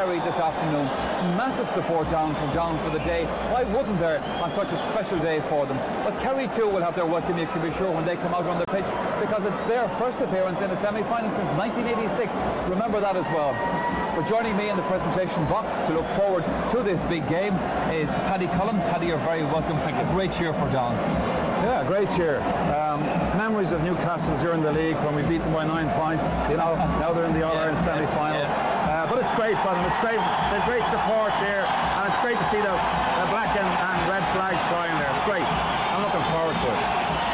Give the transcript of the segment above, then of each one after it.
Kerry this afternoon. Massive support down for the day. Why wouldn't there on such a special day for them? But Kerry too will have their welcome, you can be sure, when they come out on the pitch, because it's their first appearance in a semi-final since 1986. Remember that as well. But joining me in the presentation box to look forward to this big game is Paddy Cullen. Paddy, you're very welcome. A great cheer for Down. Yeah, great cheer. Memories of Newcastle during the league when we beat them by 9 points. You know, now they're in the All-Ireland semi-final. But it's great for them. It's great. There's great support there, and it's great to see the black and red flags flying there. It's great. I'm looking forward to it.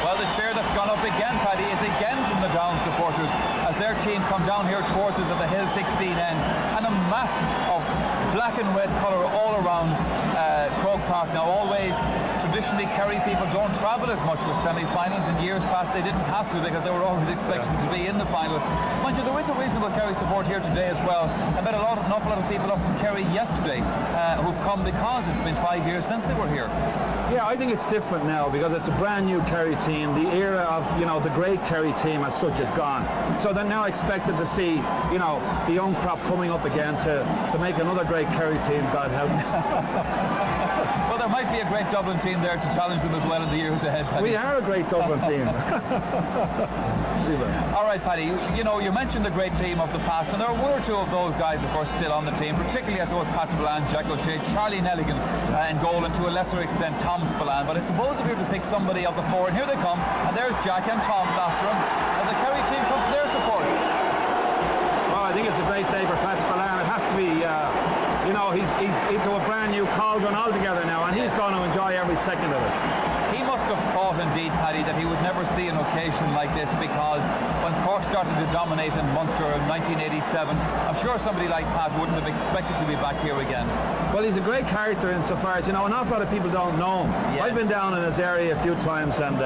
Well, the cheer that's gone up again, Paddy, is again from the Down supporters as their team come down here towards us at the Hill 16 end, and a mass of black and red colour all around Croke Park. Now, always traditionally Kerry people don't travel as much with semi-finals. In years past they didn't have to, because they were always expecting to be in the final. Mind you, there is a reasonable Kerry support here today as well. I met an awful lot of people up from Kerry yesterday who've come because it's been 5 years since they were here. Yeah, I think it's different now because it's a brand new Kerry team. The era of, you know, the great Kerry team as such is gone. So they're now expected to see, you know, the young crop coming up again to make another great Kerry team, God help us. Well, there might be a great Dublin team there to challenge them as well in the years ahead, Paddy. We are a great Dublin team. All right, Paddy, you know, you mentioned the great team of the past, and there are one or two of those guys, of course, still on the team, particularly, I suppose, Pat Spillane, Jack O'Shea, Charlie Nelligan in goal, and to a lesser extent, Tom Spillane. But I suppose if you were to pick somebody of the four, and here they come, and there's Jack and Tom after him, as the Kerry team comes to their support. Well, I think it's a great day for Pat Spillane. It has to be, you know, he's into a brand new cauldron altogether now, and he's going to enjoy every second of it. He must have thought indeed, Paddy, that he would never see an occasion like this, because when Cork started to dominate in Munster in 1987, I'm sure somebody like Pat wouldn't have expected to be back here again. Well, he's a great character insofar as, you know, an awful lot of people don't know him. Yes. I've been down in his area a few times, and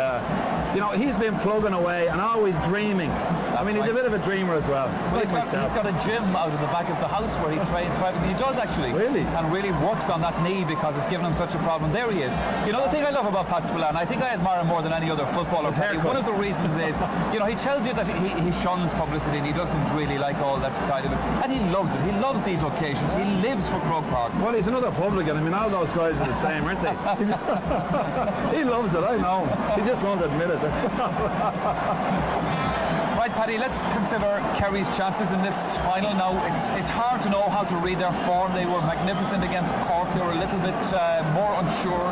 you know, he's been plugging away and always dreaming. I mean, he's a bit of a dreamer as well. Well, he's got a gym out of the back of the house where he trains privately. He does, actually. Really? And really works on that knee because it's given him such a problem. There he is. You know, the thing I love about Pat Spillane, I think I admire him more than any other footballer. One of the reasons is, you know, he tells you that he shuns publicity and he doesn't really like all that side of it. And he loves it. He loves these occasions. He lives for Croke Park. Well, he's another publican. I mean, all those guys are the same, aren't they? He loves it, I know. He just won't admit it. Right, Paddy, let's consider Kerry's chances in this final. Now, it's hard to know how to read their form. They were magnificent against Cork. They were a little bit more unsure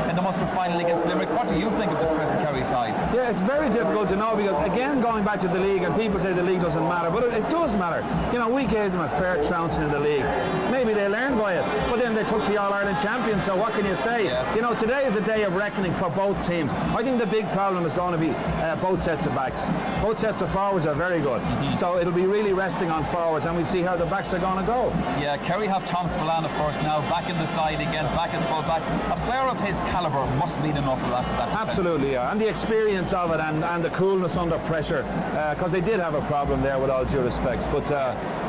in the Munster final against Limerick. What do you think of this present Kerry side? Yeah, it's very difficult to know because, again, going back to the league, and people say the league doesn't matter, but it does matter. You know, we gave them a fair trouncing in the league. Maybe they learned by it, but then they took the All-Ireland champion, so what can you say? Yeah. You know, today is a day of reckoning for both teams. I think the big problem is going to be both sets of backs. Both sets of forwards are very good, so it'll be really resting on forwards, and we'll see how the backs are going to go. Yeah, Kerry have Tom Spillane, of course, now back in the side again, back at full back. A player of his calibre must mean enough for that. Absolutely, yeah, and the experience of it, and the coolness under pressure, because they did have a problem there, with all due respects, but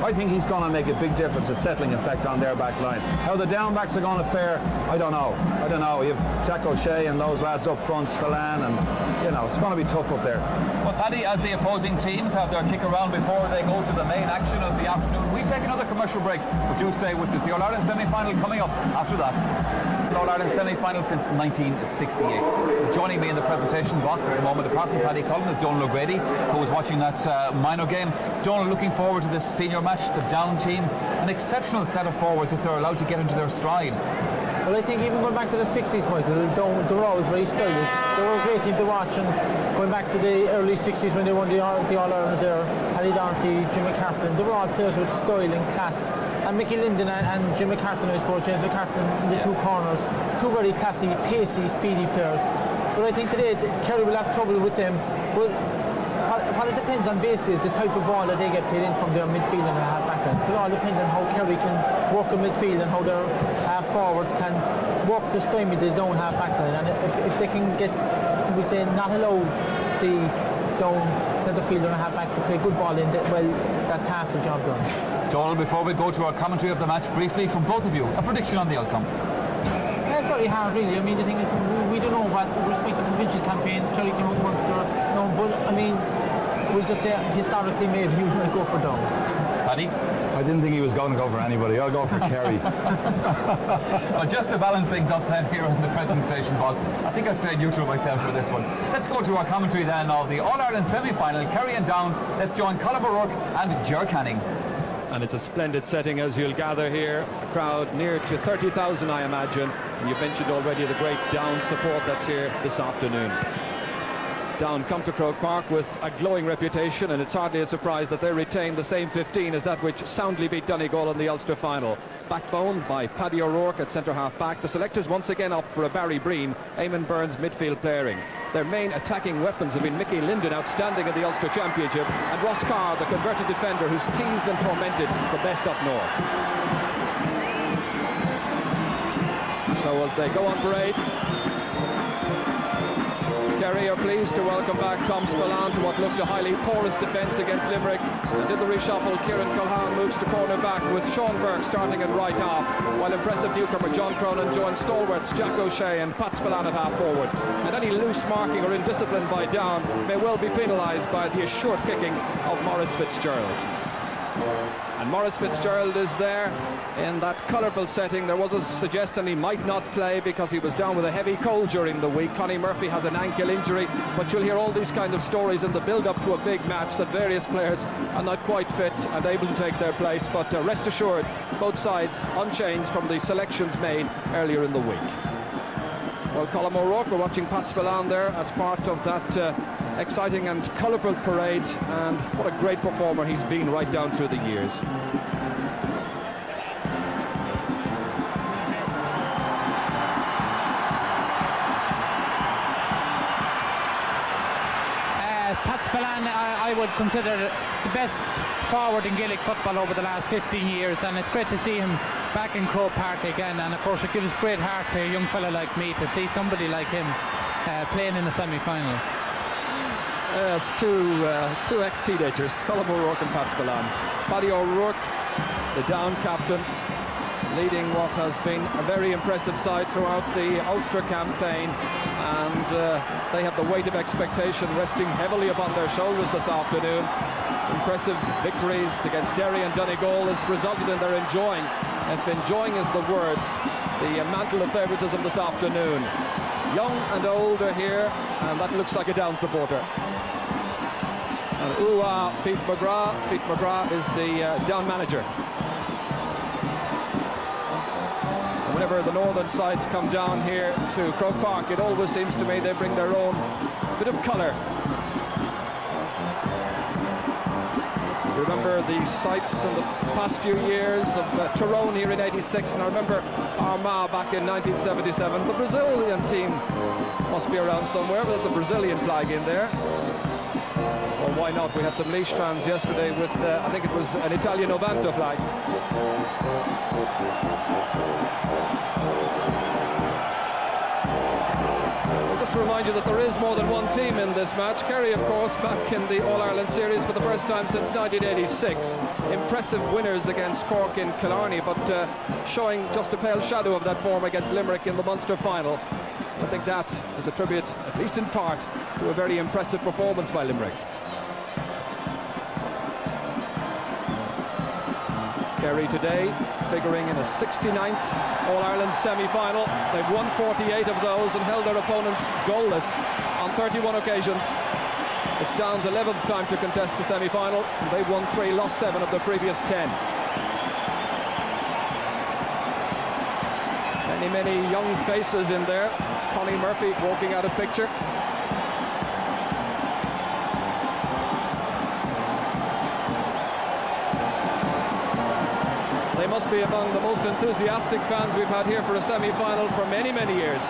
I think he's going to make a big difference, a settling effect on their back line. How the down backs are going to fare, I don't know. You have Jack O'Shea and those lads up front, Spillane, and you know, it's going to be tough up there. Well, Paddy, as the opposing teams have their kick around before they go to the main action of the afternoon, we take another commercial break, but do stay with us. The All-Ireland semi-final coming up after that. The All-Ireland semi-final since 1968. Joining me in the presentation box at the moment, apart from Paddy Cullen, is Donal O'Grady, who was watching that minor game. Donal, looking forward to this senior match, the Down team, an exceptional set of forwards if they're allowed to get into their stride. Well, I think even going back to the 60s, Michael, they were always very stylish. They were a great team to watch, and going back to the early 60s when they won the All-Ireland there, Harry Doherty, Jimmy Carton, they were all players with style and class. And Mickey Linden and Jimmy Carton, I suppose, James McCartan in the two corners, two very classy, pacey, speedy players. But I think today Kerry will have trouble with them. But what it depends on basically is the type of ball that they get played in from their midfield and their half back line. It all depends on how Kerry can work in midfield and how their forwards can work to stymie the down half back line. And if they can get, we say, not allow the down centre fielder and half backs to play good ball in, well, that's half the job done. Donal, before we go to our commentary of the match, briefly from both of you, a prediction on the outcome. It's very hard, really. I mean, the thing is, we don't know what respective provincial campaigns Kerry came up Munster. No, but I mean, we'll just say historically maybe he might go for Down. Paddy? I didn't think he was going to go for anybody. I'll go for Kerry. Well, just to balance things up then here in the presentation box, I think I'll stay neutral myself for this one. Let's go to our commentary then of the All-Ireland semi-final, Kerry and Down. Let's join Colm O'Rourke and Ger Canning. And it's a splendid setting, as you'll gather here. A crowd near to 30,000, I imagine. And you've mentioned already the great Down support that's here this afternoon. Down come to Croke Park with a glowing reputation, and it's hardly a surprise that they retain the same 15 as that which soundly beat Donegal in the Ulster final. Backboned by Paddy O'Rourke at centre-half back. The selectors once again up for a Barry Breen, Eamon Byrne's midfield pairing. Their main attacking weapons have been Mickey Linden, outstanding in the Ulster Championship, and Ross Carr, the converted defender who's teased and tormented the best up north. So as they go on parade, Kerry are pleased to welcome back Tom Spillane to what looked a highly porous defence against Limerick. And in the reshuffle, Kieran Culhane moves to corner back with Sean Burke starting at right half, while impressive newcomer John Cronin joins stalwarts Jack O'Shea and Pat Spillane at half forward. And any loose marking or indiscipline by Down may well be penalised by the assured kicking of Maurice Fitzgerald. And Maurice Fitzgerald is there in that colourful setting. There was a suggestion he might not play because he was down with a heavy cold during the week. Connie Murphy has an ankle injury, but you'll hear all these kind of stories in the build-up to a big match that various players are not quite fit and able to take their place. But rest assured, both sides unchanged from the selections made earlier in the week. Well, Colm O'Rourke, we're watching Pat Spillane there as part of that exciting and colourful parade, and what a great performer he's been right down through the years. Pat Spillane, I would consider the best forward in Gaelic football over the last 15 years, and it's great to see him back in Croke Park again. And of course it gives great heart to a young fella like me to see somebody like him playing in the semi-final. It's two ex-teenagers, Colm O'Rourke and Pat Spillane. Paddy O'Rourke, the Down captain, leading what has been a very impressive side throughout the Ulster campaign, and they have the weight of expectation resting heavily upon their shoulders this afternoon. Impressive victories against Derry and Donegal has resulted in their enjoying, and enjoying is the word, the mantle of favouritism this afternoon. Young and old are here, and that looks like a Down supporter. And Pete McGrath. Pete McGrath is the Down manager. Whenever the northern sides come down here to Croke Park, it always seems to me they bring their own bit of colour. Remember the sights in the past few years of Tyrone here in '86, and I remember Armagh back in 1977. The Brazilian team must be around somewhere, but there's a Brazilian flag in there. Or why not? We had some Laois fans yesterday with, I think it was an Italian Novanto flag. Just to remind you that there is more than one team in this match. Kerry, of course, back in the All-Ireland series for the first time since 1986. Impressive winners against Cork in Killarney, but showing just a pale shadow of that form against Limerick in the Munster final. I think that is a tribute, at least in part, to a very impressive performance by Limerick. Kerry today figuring in a 69th All-Ireland semi-final. They've won 48 of those and held their opponents goalless on 31 occasions. It's Down's 11th time to contest the semi-final, and they've won 3, lost 7 of the previous 10. Many young faces in there. It's Connie Murphy walking out of picture. They must be among the most enthusiastic fans we've had here for a semi-final for many, many years.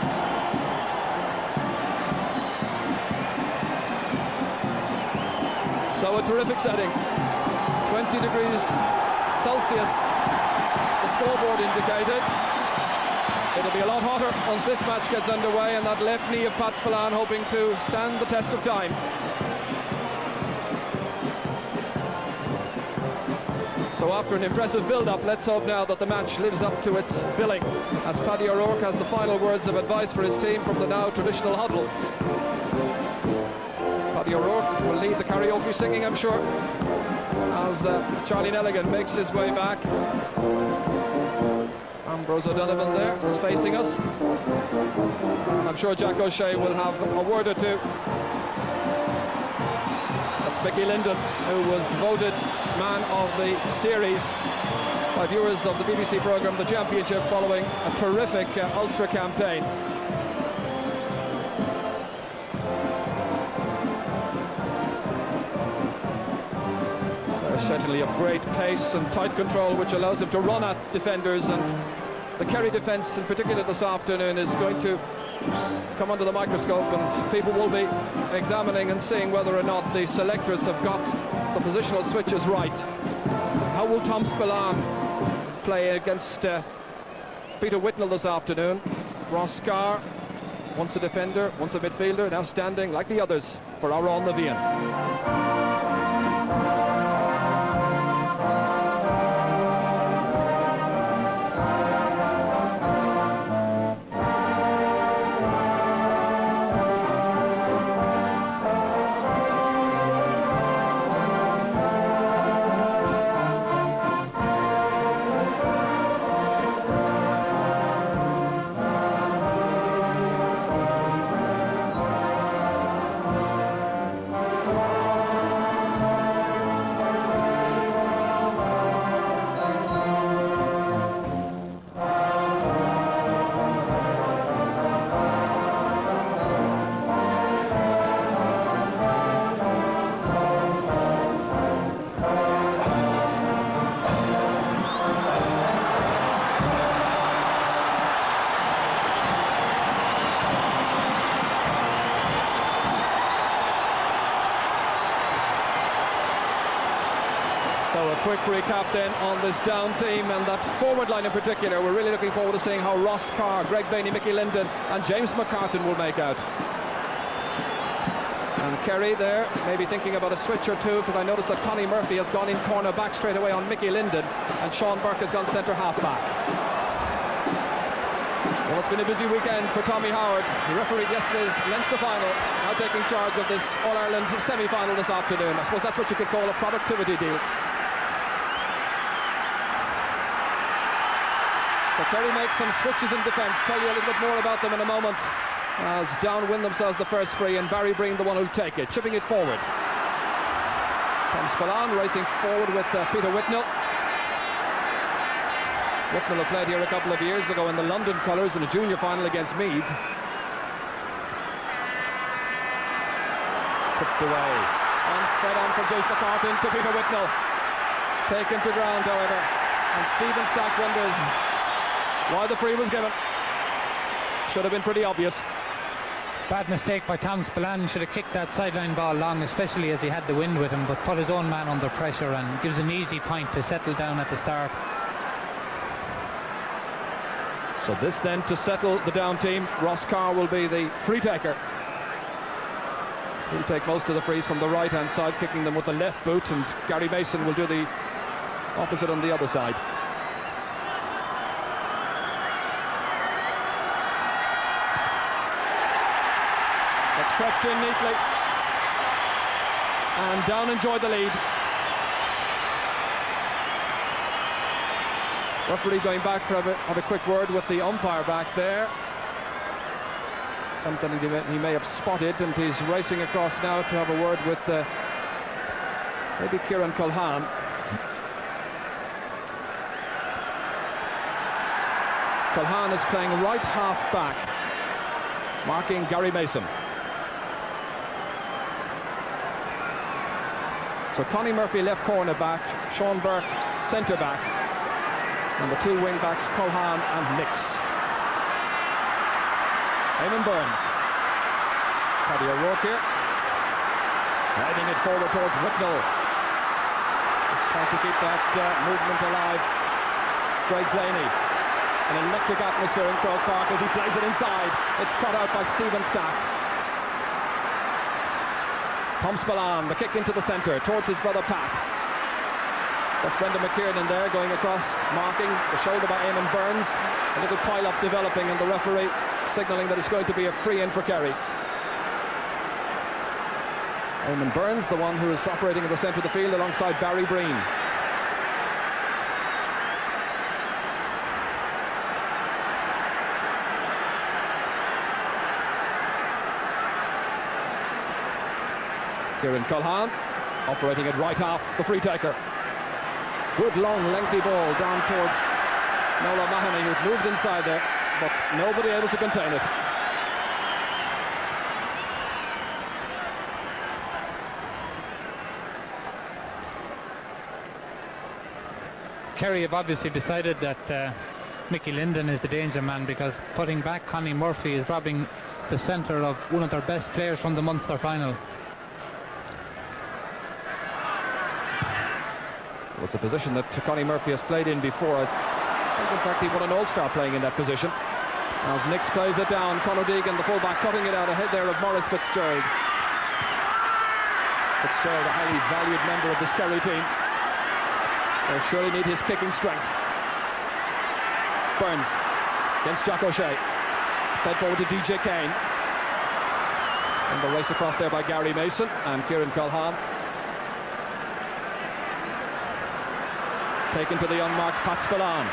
So a terrific setting. 20 degrees Celsius, the scoreboard indicated. It'll be a lot hotter once this match gets underway, and that left knee of Pat Spillane hoping to stand the test of time. So after an impressive build-up, let's hope now that the match lives up to its billing, as Paddy O'Rourke has the final words of advice for his team from the now traditional huddle. Paddy O'Rourke will lead the karaoke singing, I'm sure, as Charlie Nelligan makes his way back. Ambrose O'Donovan there is facing us. I'm sure Jack O'Shea will have a word or two. That's Mickey Linden, who was voted man of the series by viewers of the BBC programme The Championship, following a terrific Ulster campaign. Certainly of great pace and tight control, which allows him to run at defenders, and the Kerry defence in particular this afternoon is going to come under the microscope, and people will be examining and seeing whether or not the selectors have got the positional switches right. How will Tom Spillane play against Peter Whitnell this afternoon? Ross Carr, once a defender, once a midfielder, now standing like the others for Aaron Levein. So a quick recap then on this down team, and that forward line in particular. We're really looking forward to seeing how Ross Carr, Greg Bainey, Mickey Linden and James McCartan will make out. And Kerry there, maybe thinking about a switch or two, because I noticed that Connie Murphy has gone in corner back straight away on Mickey Linden, and Sean Burke has gone centre half back. Well, it's been a busy weekend for Tommy Howard. He refereed yesterday's Leinster final, now taking charge of this All-Ireland semi-final this afternoon. I suppose that's what you could call a productivity deal. So Kerry makes some switches in defence. Tell you a little bit more about them in a moment, as Down win themselves the first free, and Barry Breen the one who'll take it, chipping it forward. Tom Spillane racing forward with Peter Whitnell. Whitnell have played here a couple of years ago in the London colours in a junior final against Meath. Pitched away. And fed on from James McCartan to Peter Whitnell. Taken to ground, however. And Stephen Stack wonders why the free was given. Should have been pretty obvious. Bad mistake by Tom Spillane. Should have kicked that sideline ball long, especially as he had the wind with him, but put his own man under pressure and gives an easy point to settle down at the start. So this then to settle the down team. Ross Carr will be the free taker. He'll take most of the frees from the right hand side, kicking them with the left boot, and Gary Mason will do the opposite on the other side. That's stretched in neatly, and Down enjoyed the lead. Referee going back for have a quick word with the umpire back there. Something he may have spotted, and he's racing across now to have a word with maybe Kieran Culhane. Culhane is playing right half back, marking Gary Mason. So Connie Murphy left corner back, Sean Burke centre back, and the two wing backs Culhane and Nix. Eamon Burns. Paddy O'Rourke here, heading it forward towards Whitnell. Just trying to keep that movement alive. Greg Blaney. An electric atmosphere in Croke Park as he plays it inside. It's cut out by Stephen Stack. Tom Spillane, the kick into the centre towards his brother Pat. That's Brendan McKiernan there going across, marking the shoulder by Eamon Burns. A little pile-up developing, and the referee signalling that it's going to be a free in for Kerry. Eamon Burns, the one who is operating in the centre of the field alongside Barry Breen. Kieran Culhane operating at right half, the free taker. Good long lengthy ball down towards Nola Mahoney, who's moved inside there, but nobody able to contain it. Kerry have obviously decided that Mickey Linden is the danger man, because putting back Connie Murphy is robbing the centre of one of their best players from the Munster final. It's a position that Connie Murphy has played in before. I think in fact he won an all-star playing in that position. As Nix plays it down, Conor Deegan, the fullback, cutting it out ahead there of Maurice Fitzgerald. Fitzgerald, a highly valued member of this Kerry team. They'll surely need his kicking strength. Burns against Jack O'Shea. Fed forward to DJ Kane. And the race across there by Gary Mason and Kieran Culhane. Taken to the unmarked Pat Spillane.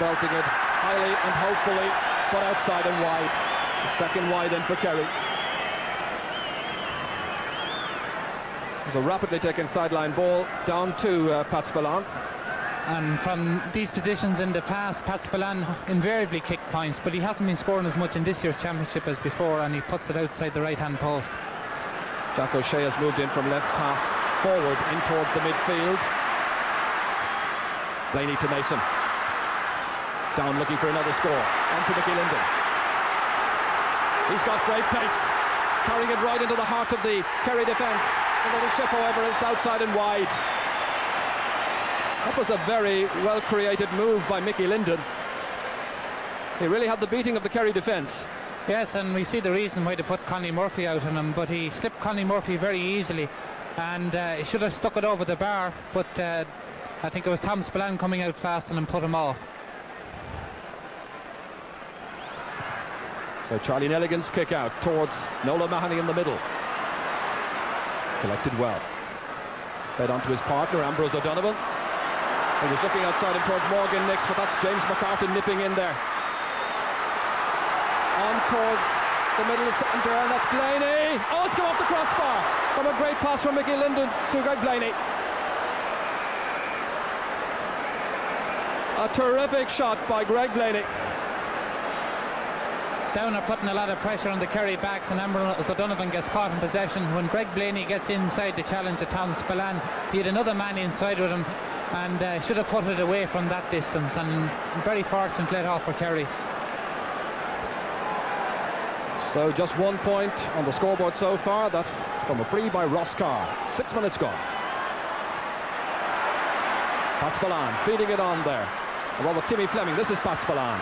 Belting it highly and hopefully, but outside and wide. The second wide in for Kerry. There's a rapidly taken sideline ball down to Pat Spillane. And from these positions in the past, Pat Spillane invariably kicked points, but he hasn't been scoring as much in this year's championship as before, and he puts it outside the right-hand post. Jack O'Shea has moved in from left half forward in towards the midfield. Blaney to Mason. Down looking for another score. On to Mickey Linden. He's got great pace. Carrying it right into the heart of the Kerry defence. A little chip, however, it's outside and wide. That was a very well-created move by Mickey Linden. He really had the beating of the Kerry defence. Yes, and we see the reason why they put Connie Murphy out on him, but he slipped Connie Murphy very easily, and he should have stuck it over the bar, but I think it was Tom Spillane coming out fast and put him off. So Charlie Nelligan's kick out towards Nola Mahoney in the middle. Collected well. Fed onto his partner, Ambrose O'Donovan. He was looking outside him towards Morgan Nix, but that's James McCartan nipping in there. On towards the middle of the centre, and that's Blaney. Oh, it's come off the crossbar. From a great pass from Mickey Linden to Greg Blaney. A terrific shot by Greg Blaney. Down are putting a lot of pressure on the Kerry backs, and Ambrose O'Donovan gets caught in possession. When Greg Blaney gets inside the challenge of Tom Spillane, he had another man inside with him, and should have put it away from that distance, and very fortunate let off for Kerry. So just 1 point on the scoreboard so far, that from a free by Ross Carr. 6 minutes gone. Pat Spillane feeding it on there. Well, with Timmy Fleming, this is Pat Spillane.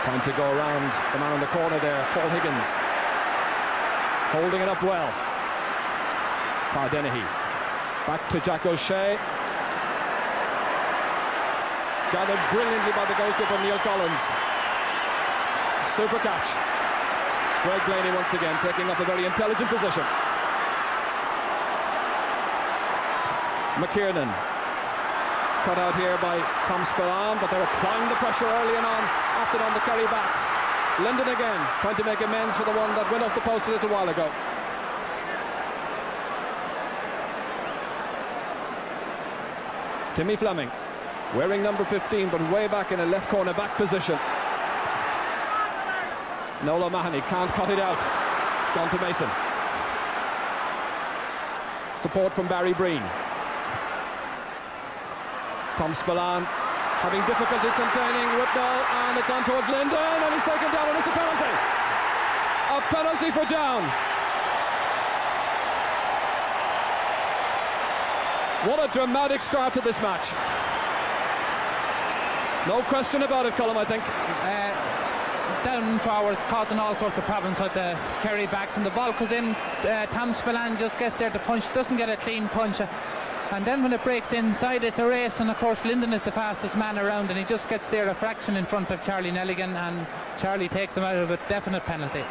Trying to go around the man in the corner there, Paul Higgins. Holding it up well. Par Dennehy. Back to Jack O'Shea. Gathered brilliantly by the goalkeeper Neil Collins. Super catch. Greg Blaney once again taking up a very intelligent position. McKiernan. Cut out here by Tom Spillane, but they're applying the pressure early and on after on the Kerry backs. Linden again, trying to make amends for the one that went off the post a little while ago. Timmy Fleming, wearing number 15, but way back in a left corner back position. Nola Mahoney can't cut it out. It's gone to Mason. Support from Barry Breen. Tom Spillane having difficulty containing Whitnall, and it's on towards Linden, and he's taken down, and it's a penalty. A penalty for down. What a dramatic start to this match. No question about it, Colm, I think. Down forwards causing all sorts of problems with the Kerry backs, and the ball goes in. Tom Spillane just gets there to punch, doesn't get a clean punch. And then when it breaks inside, it's a race, and of course Linden is the fastest man around, and he just gets there a fraction in front of Charlie Nelligan, and Charlie takes him out of a definite penalty.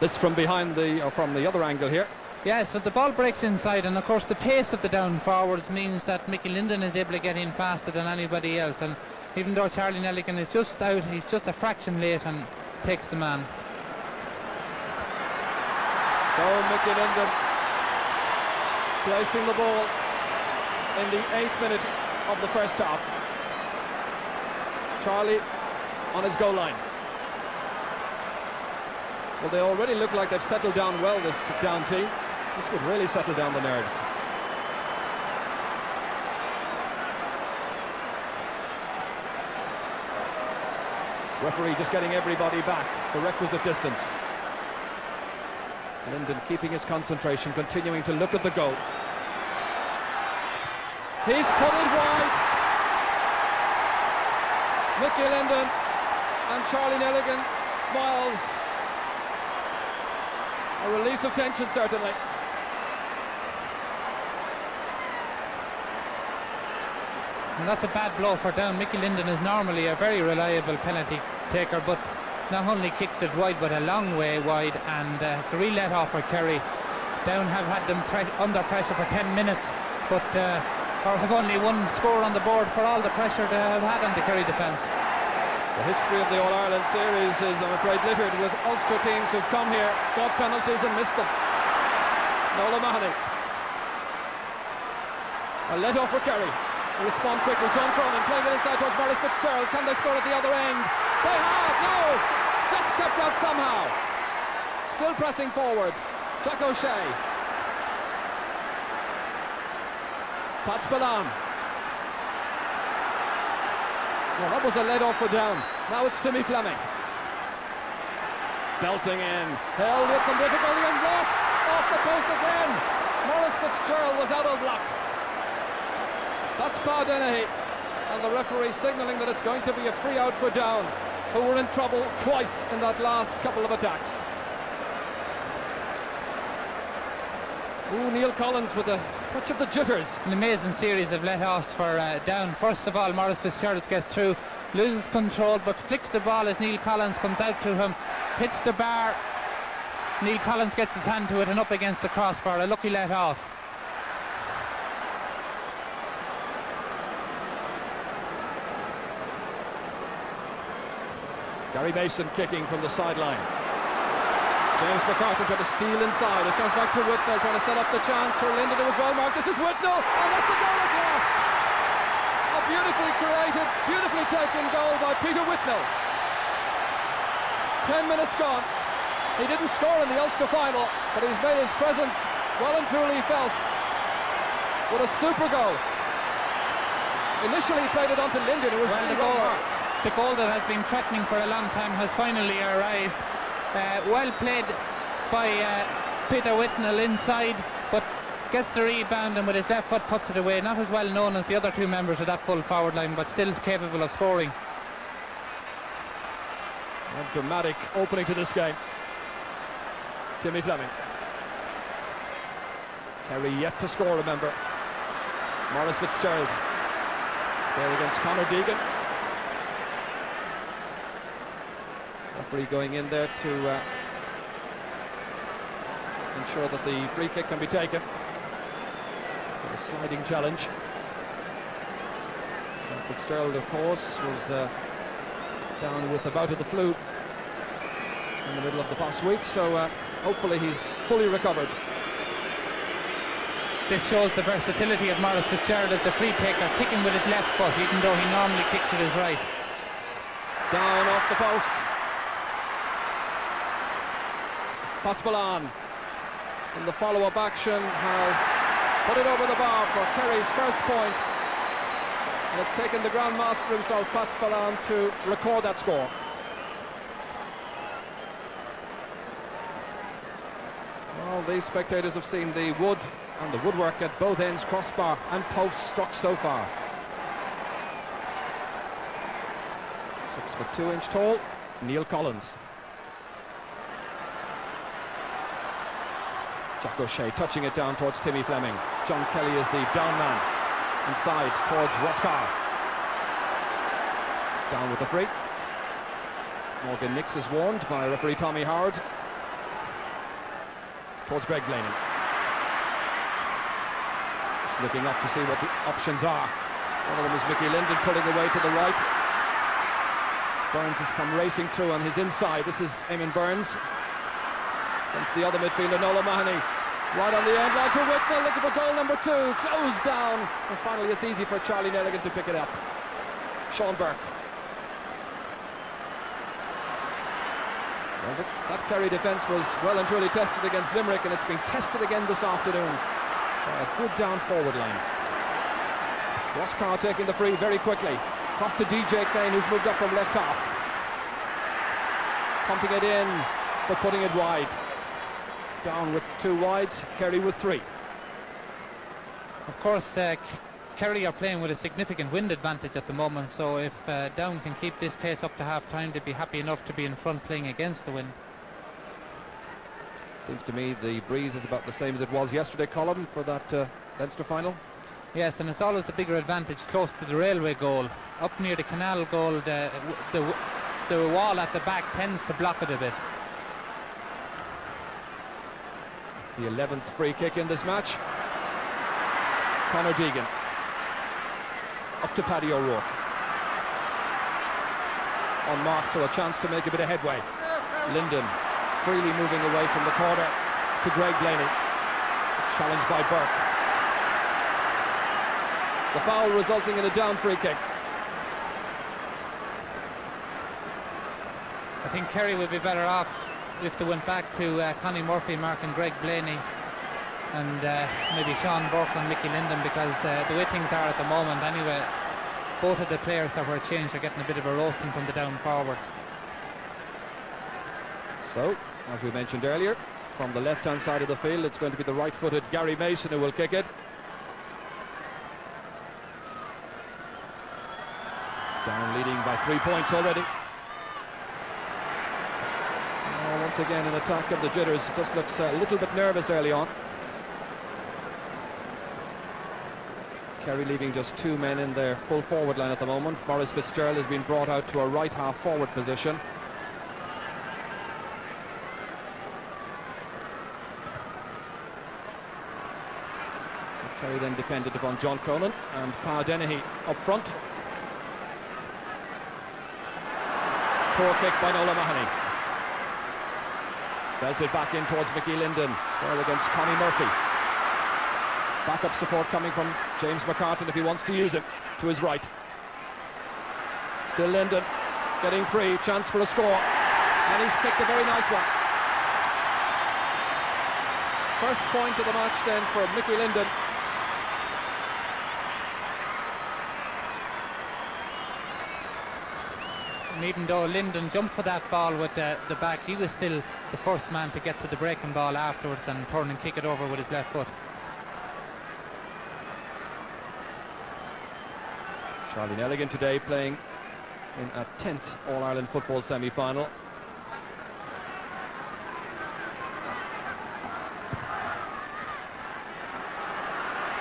This from behind or from the other angle here. Yeah, so the ball breaks inside, and of course the pace of the down forwards means that Mickey Linden is able to get in faster than anybody else, and even though Charlie Nelligan is just out, he's just a fraction late and takes the man. So Mickey Linden placing the ball in the 8th minute of the first half. Charlie on his goal line. Well, they already look like they've settled down well, this down team. This would really settle down the nerves. Referee just getting everybody back the requisite distance. Linden keeping his concentration, continuing to look at the goal. He's put it wide. Mickey Linden and Charlie Nelligan smiles. A release of tension, certainly. And that's a bad blow for down. Mickey Linden is normally a very reliable penalty taker, but not only kicks it wide, but a long way wide, and it's a real let-off for Kerry. Down have had them under pressure for 10 minutes, but have only one score on the board for all the pressure they have had on the Kerry defence. The history of the All-Ireland series is, I'm afraid, littered with Ulster teams who've come here, got penalties and missed them. Nola Mahoney. A let-off for Kerry. They respond quickly. John Cronin playing it inside towards Maurice Fitzgerald. Can they score at the other end? They have! No! Just kept out somehow. Still pressing forward. Jack O'Shea. Pat Spillane. Well, that was a lead off for down. Now it's Timmy Fleming. Belting in. Held with some difficulty and lost. Off the post again. Maurice Fitzgerald was out of luck. That's Pa Dennehy. And the referee signalling that it's going to be a free out for down, who were in trouble twice in that last couple of attacks. Ooh, Neil Collins with a touch of the jitters. An amazing series of let-offs for down. First of all, Maurice Fitzgerald gets through, loses control, but flicks the ball as Neil Collins comes out to him, hits the bar. Neil Collins gets his hand to it and up against the crossbar. A lucky let-off. Gary Mason kicking from the sideline. James McCarthy trying to steal inside. It comes back to Whitnell, trying to set up the chance for Linden. It was well marked. This is Whitnell, and that's a goal at last. A beautifully created, beautifully taken goal by Peter Whitnell. 10 minutes gone. He didn't score in the Ulster final, but he's made his presence well and truly felt. What a super goal. Initially he played it onto Linden, who was really well marked. The goal that has been threatening for a long time has finally arrived. Well played by Peter Whitnell inside, but gets the rebound and with his left foot puts it away. Not as well known as the other two members of that full forward line, but still capable of scoring. A dramatic opening to this game. Timmy Fleming. Kerry yet to score, remember. Maurice Fitzgerald there against Conor Deegan. Referee going in there to ensure that the free kick can be taken. A sliding challenge. And Fitzgerald, of course, was down with a bout of the flu in the middle of the past week, so hopefully he's fully recovered. This shows the versatility of Maurice Fitzgerald as the free taker, kicking with his left foot, even though he normally kicks with his right. Down off the post. Pat Spillane in the follow-up action has put it over the bar for Kerry's first point, and it's taken the Grand Master himself, Pat Spillane, to record that score. Well, these spectators have seen the wood and the woodwork at both ends, crossbar and post struck so far. 6'2" tall, Neil Collins. Jack O'Shea touching it down towards Timmy Fleming. John Kelly is the down man inside towards Ross Carr. Down with the free. Morgan Nix is warned by referee Tommy Howard. towards Greg Blaney. Just looking up to see what the options are. One of them is Mickey Linden pulling away to the right. Burns has come racing through on his inside. This is Eamon Burns against the other midfielder, Nola Mahoney. Right on the end line to Whitnell, looking for goal number 2. Closed down. And finally it's easy for Charlie Nelligan to pick it up. Sean Burke. Well, that Kerry defence was well and truly tested against Limerick, and it's been tested again this afternoon. A good down forward line. Ross Carr taking the free very quickly. Cross to DJ Kane, who's moved up from left half. Pumping it in, but putting it wide. Down with 2 wides, Kerry with 3. Of course, Kerry are playing with a significant wind advantage at the moment, so if Down can keep this pace up to half-time, they'd be happy enough to be in front playing against the wind. Seems to me the breeze is about the same as it was yesterday, Colin, for that Leinster final. Yes, and it's always a bigger advantage close to the railway goal. Up near the canal goal, the wall at the back tends to block it a bit. The 11th free kick in this match. Conor Deegan. Up to Paddy O'Rourke. Unmarked, so a chance to make a bit of headway. Linden freely moving away from the corner to Greg Blaney. Challenged by Burke. The foul resulting in a down free kick. I think Kerry would be better off if they went back to Connie Murphy marking Greg Blaney and maybe Sean Burke and Mickey Linden, because the way things are at the moment anyway, both of the players that were changed are getting a bit of a roasting from the down forwards. So, as we mentioned earlier, from the left-hand side of the field, it's going to be the right-footed Gary Mason who will kick it. Down leading by 3 points already. Once again an attack of the jitters. It just looks a little bit nervous early on. Kerry leaving just 2 men in their full forward line at the moment. Maurice Fitzgerald has been brought out to a right half forward position. So Kerry then depended upon John Cronin and Pa Dennehy up front. Poor kick by Nola Mahoney. Belted back in towards Mickey Linden. There against Connie Murphy. Backup support coming from James McCartan if he wants to use it. To his right. Still Linden getting free. Chance for a score. And he's kicked a very nice one. First point of the match then for Mickey Linden. And even though Linden jumped for that ball with the back, he was still the first man to get to the breaking ball afterwards and turn and kick it over with his left foot. Charlie Nelligan today playing in a 10th All-Ireland football semi-final.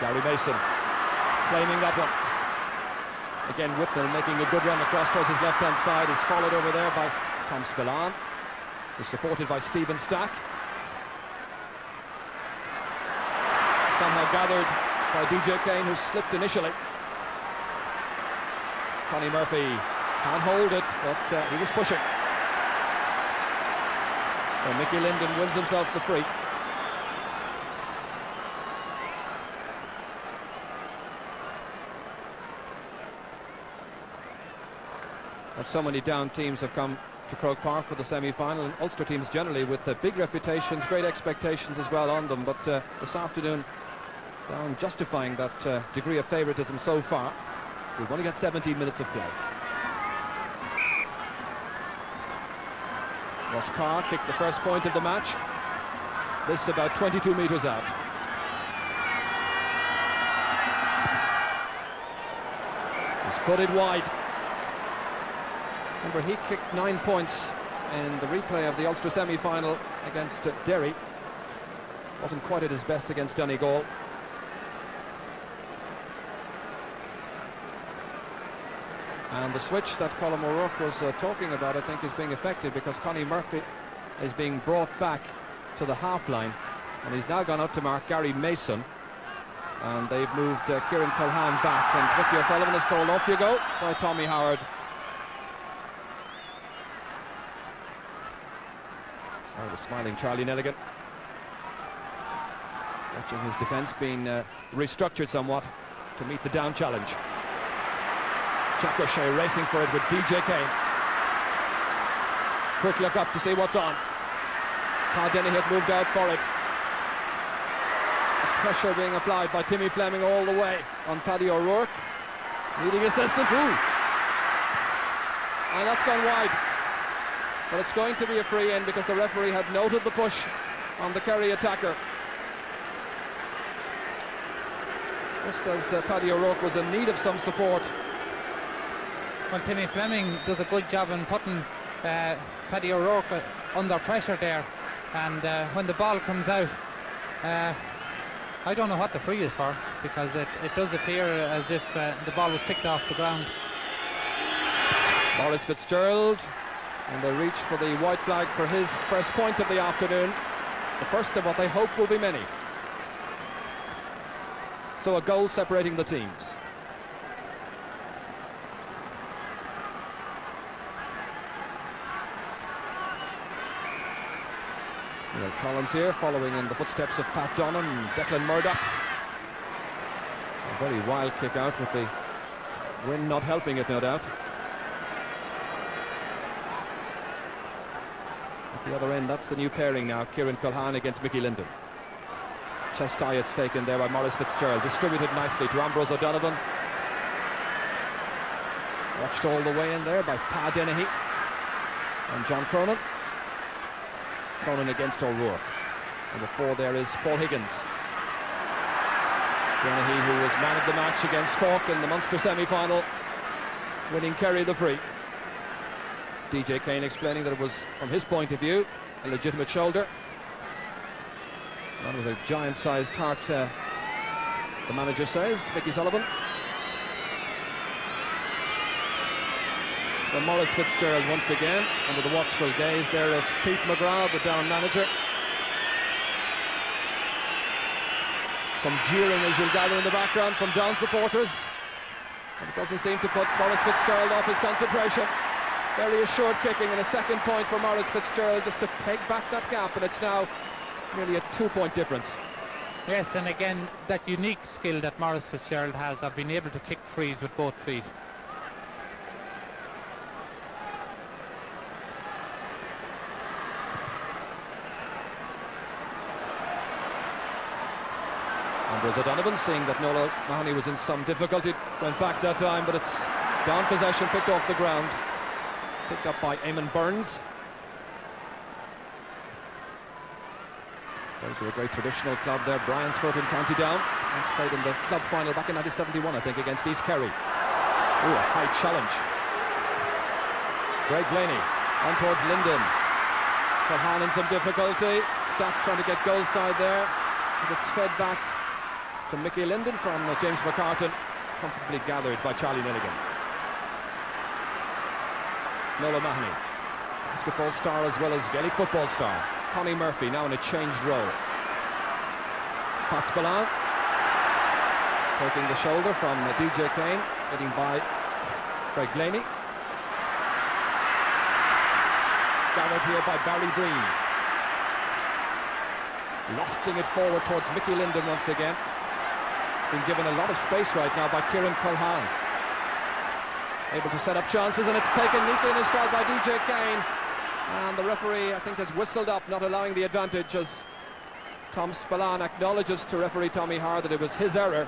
Gary Mason claiming that one. Again, Whitnell making a good run across towards his left-hand side. Is followed over there by Tom Spillane, who's supported by Stephen Stack. Somehow gathered by DJ Kane, who slipped initially. Connie Murphy can't hold it, but he was pushing. So Mickey Linden wins himself the free. But so many down teams have come to Croke Park for the semi-final, and Ulster teams generally with big reputations, great expectations as well on them, but this afternoon Down justifying that degree of favouritism so far. We've only got 17 minutes of play. Ross Carr kicked the first point of the match. This about 22 metres out. He's put it wide. Remember, he kicked 9 points in the replay of the Ulster semi-final against Derry. Wasn't quite at his best against Donegal. And the switch that Colin O'Rourke was talking about, I think, is being effective, because Connie Murphy is being brought back to the half line And he's now gone out to mark Gary Mason. And they've moved Kieran Culhane back. And Vicky O'Sullivan is told, off you go, by Tommy Howard. So the smiling Charlie Nelligan. Watching his defence being restructured somewhat to meet the down challenge. Jack O'Shea racing for it with DJ Kane. Quick look up to see what's on. Todd Denny had moved out for it. Pressure being applied by Timmy Fleming all the way on Paddy O'Rourke. Needing assistance. Ooh. And that's gone wide. But it's going to be a free in because the referee had noted the push on the Kerry attacker. Just as Paddy O'Rourke was in need of some support. Well, Timmy Fleming does a good job in putting Paddy O'Rourke under pressure there. And when the ball comes out, I don't know what the free is for, because it does appear as if the ball was picked off the ground. Maurice Fitzgerald, and they reach for the white flag for his first point of the afternoon. The first of what they hope will be many. So a goal separating the teams. Neil Collins here, following in the footsteps of Pat Donnan and Declan Murdoch. A very wild kick out with the wind not helping it, no doubt. At the other end, that's the new pairing now, Kieran Culhane against Mickey Linden. Chest tie it's taken there by Maurice Fitzgerald, distributed nicely to Ambrose O'Donovan. Watched all the way in there by Pa Dennehy and John Cronin. Cronin against O'Rourke. Number 4 there is Paul Higgins. Dennehy, who was man of the match against Cork in the Munster semi-final, winning Kerry the free. DJ Kane explaining that it was, from his point of view, a legitimate shoulder. That was a giant-sized heart, the manager says, Vicky Sullivan. So Maurice Fitzgerald once again under the watchful gaze there of Pete McGrath, the down manager. Some jeering, as you'll gather, in the background from down supporters. And it doesn't seem to put Maurice Fitzgerald off his concentration. Very assured kicking, and a second point for Maurice Fitzgerald just to peg back that gap, and it's now nearly a 2-point difference. Yes, and again, that unique skill that Maurice Fitzgerald has of being able to kick frees with both feet. Ambrose O'Donovan, seeing that Nola Mahoney was in some difficulty, went back that time, but it's down possession, picked off the ground. Picked up by Eamon Burns. Those were a great traditional club there, Bryansford in County Down. Once played in the club final back in 1971, I think, against East Kerry. Ooh, a high challenge. Greg Blaney on towards Linden. Culhane in some difficulty. Stack trying to get goal side there. As it's fed back to Mickey Linden from James McCartan, comfortably gathered by Charlie Nelligan. Nola Mahoney, basketball star as well as Gaelic football star. Connie Murphy now in a changed role. Pat Spillane taking the shoulder from DJ Kane, getting by Greg Blaney. Gathered here by Barry Breen. Lofting it forward towards Mickey Linden once again. Being given a lot of space right now by Kieran Culhane. Able to set up chances, and it's taken neatly in his stride by DJ Kane. And the referee, I think, has whistled up, not allowing the advantage, as Tom Spillane acknowledges to referee Tommy Howard that it was his error.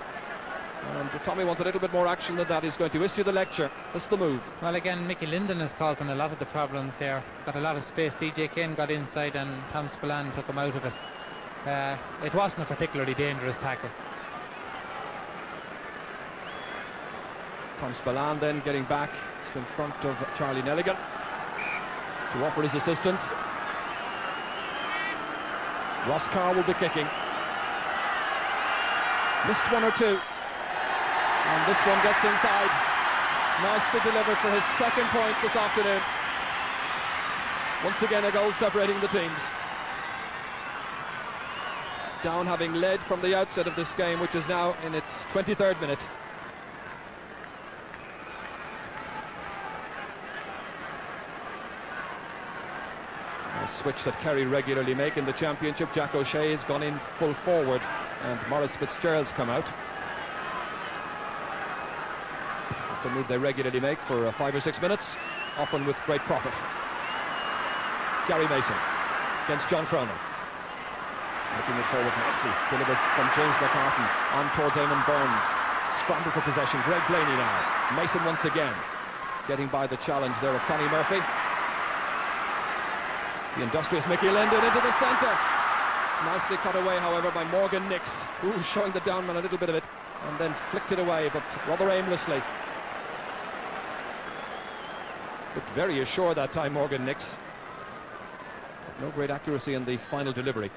And Tommy wants a little bit more action than that. He's going to issue the lecture. That's the move. Well, again, Mickey Linden is causing a lot of the problems there. Got a lot of space. DJ Kane got inside and Tom Spillane took him out of it. It wasn't a particularly dangerous tackle. Tom Spillane then getting back in front of Charlie Nelligan to offer his assistance. Ross Carr will be kicking. Missed one or two. And this one gets inside. Nicely delivered for his second point this afternoon. Once again, a goal separating the teams. Down having led from the outset of this game, which is now in its 23rd minute. A switch that Kerry regularly make in the Championship. Jack O'Shea has gone in full forward and Maurice Fitzgerald's come out. It's a move they regularly make for 5 or 6 minutes, often with great profit. Gary Mason against John Cronin. Looking it forward nicely, delivered from James McCartan on towards Eamon Burns. Scramble for possession, Greg Blaney now. Mason once again getting by the challenge there of Connie Murphy. The industrious Mickey Linden into the centre. Nicely cut away, however, by Morgan Nix, who's showing the downman a little bit of it, and then flicked it away, but rather aimlessly. Looked very assured that time, Morgan Nix. No great accuracy in the final delivery.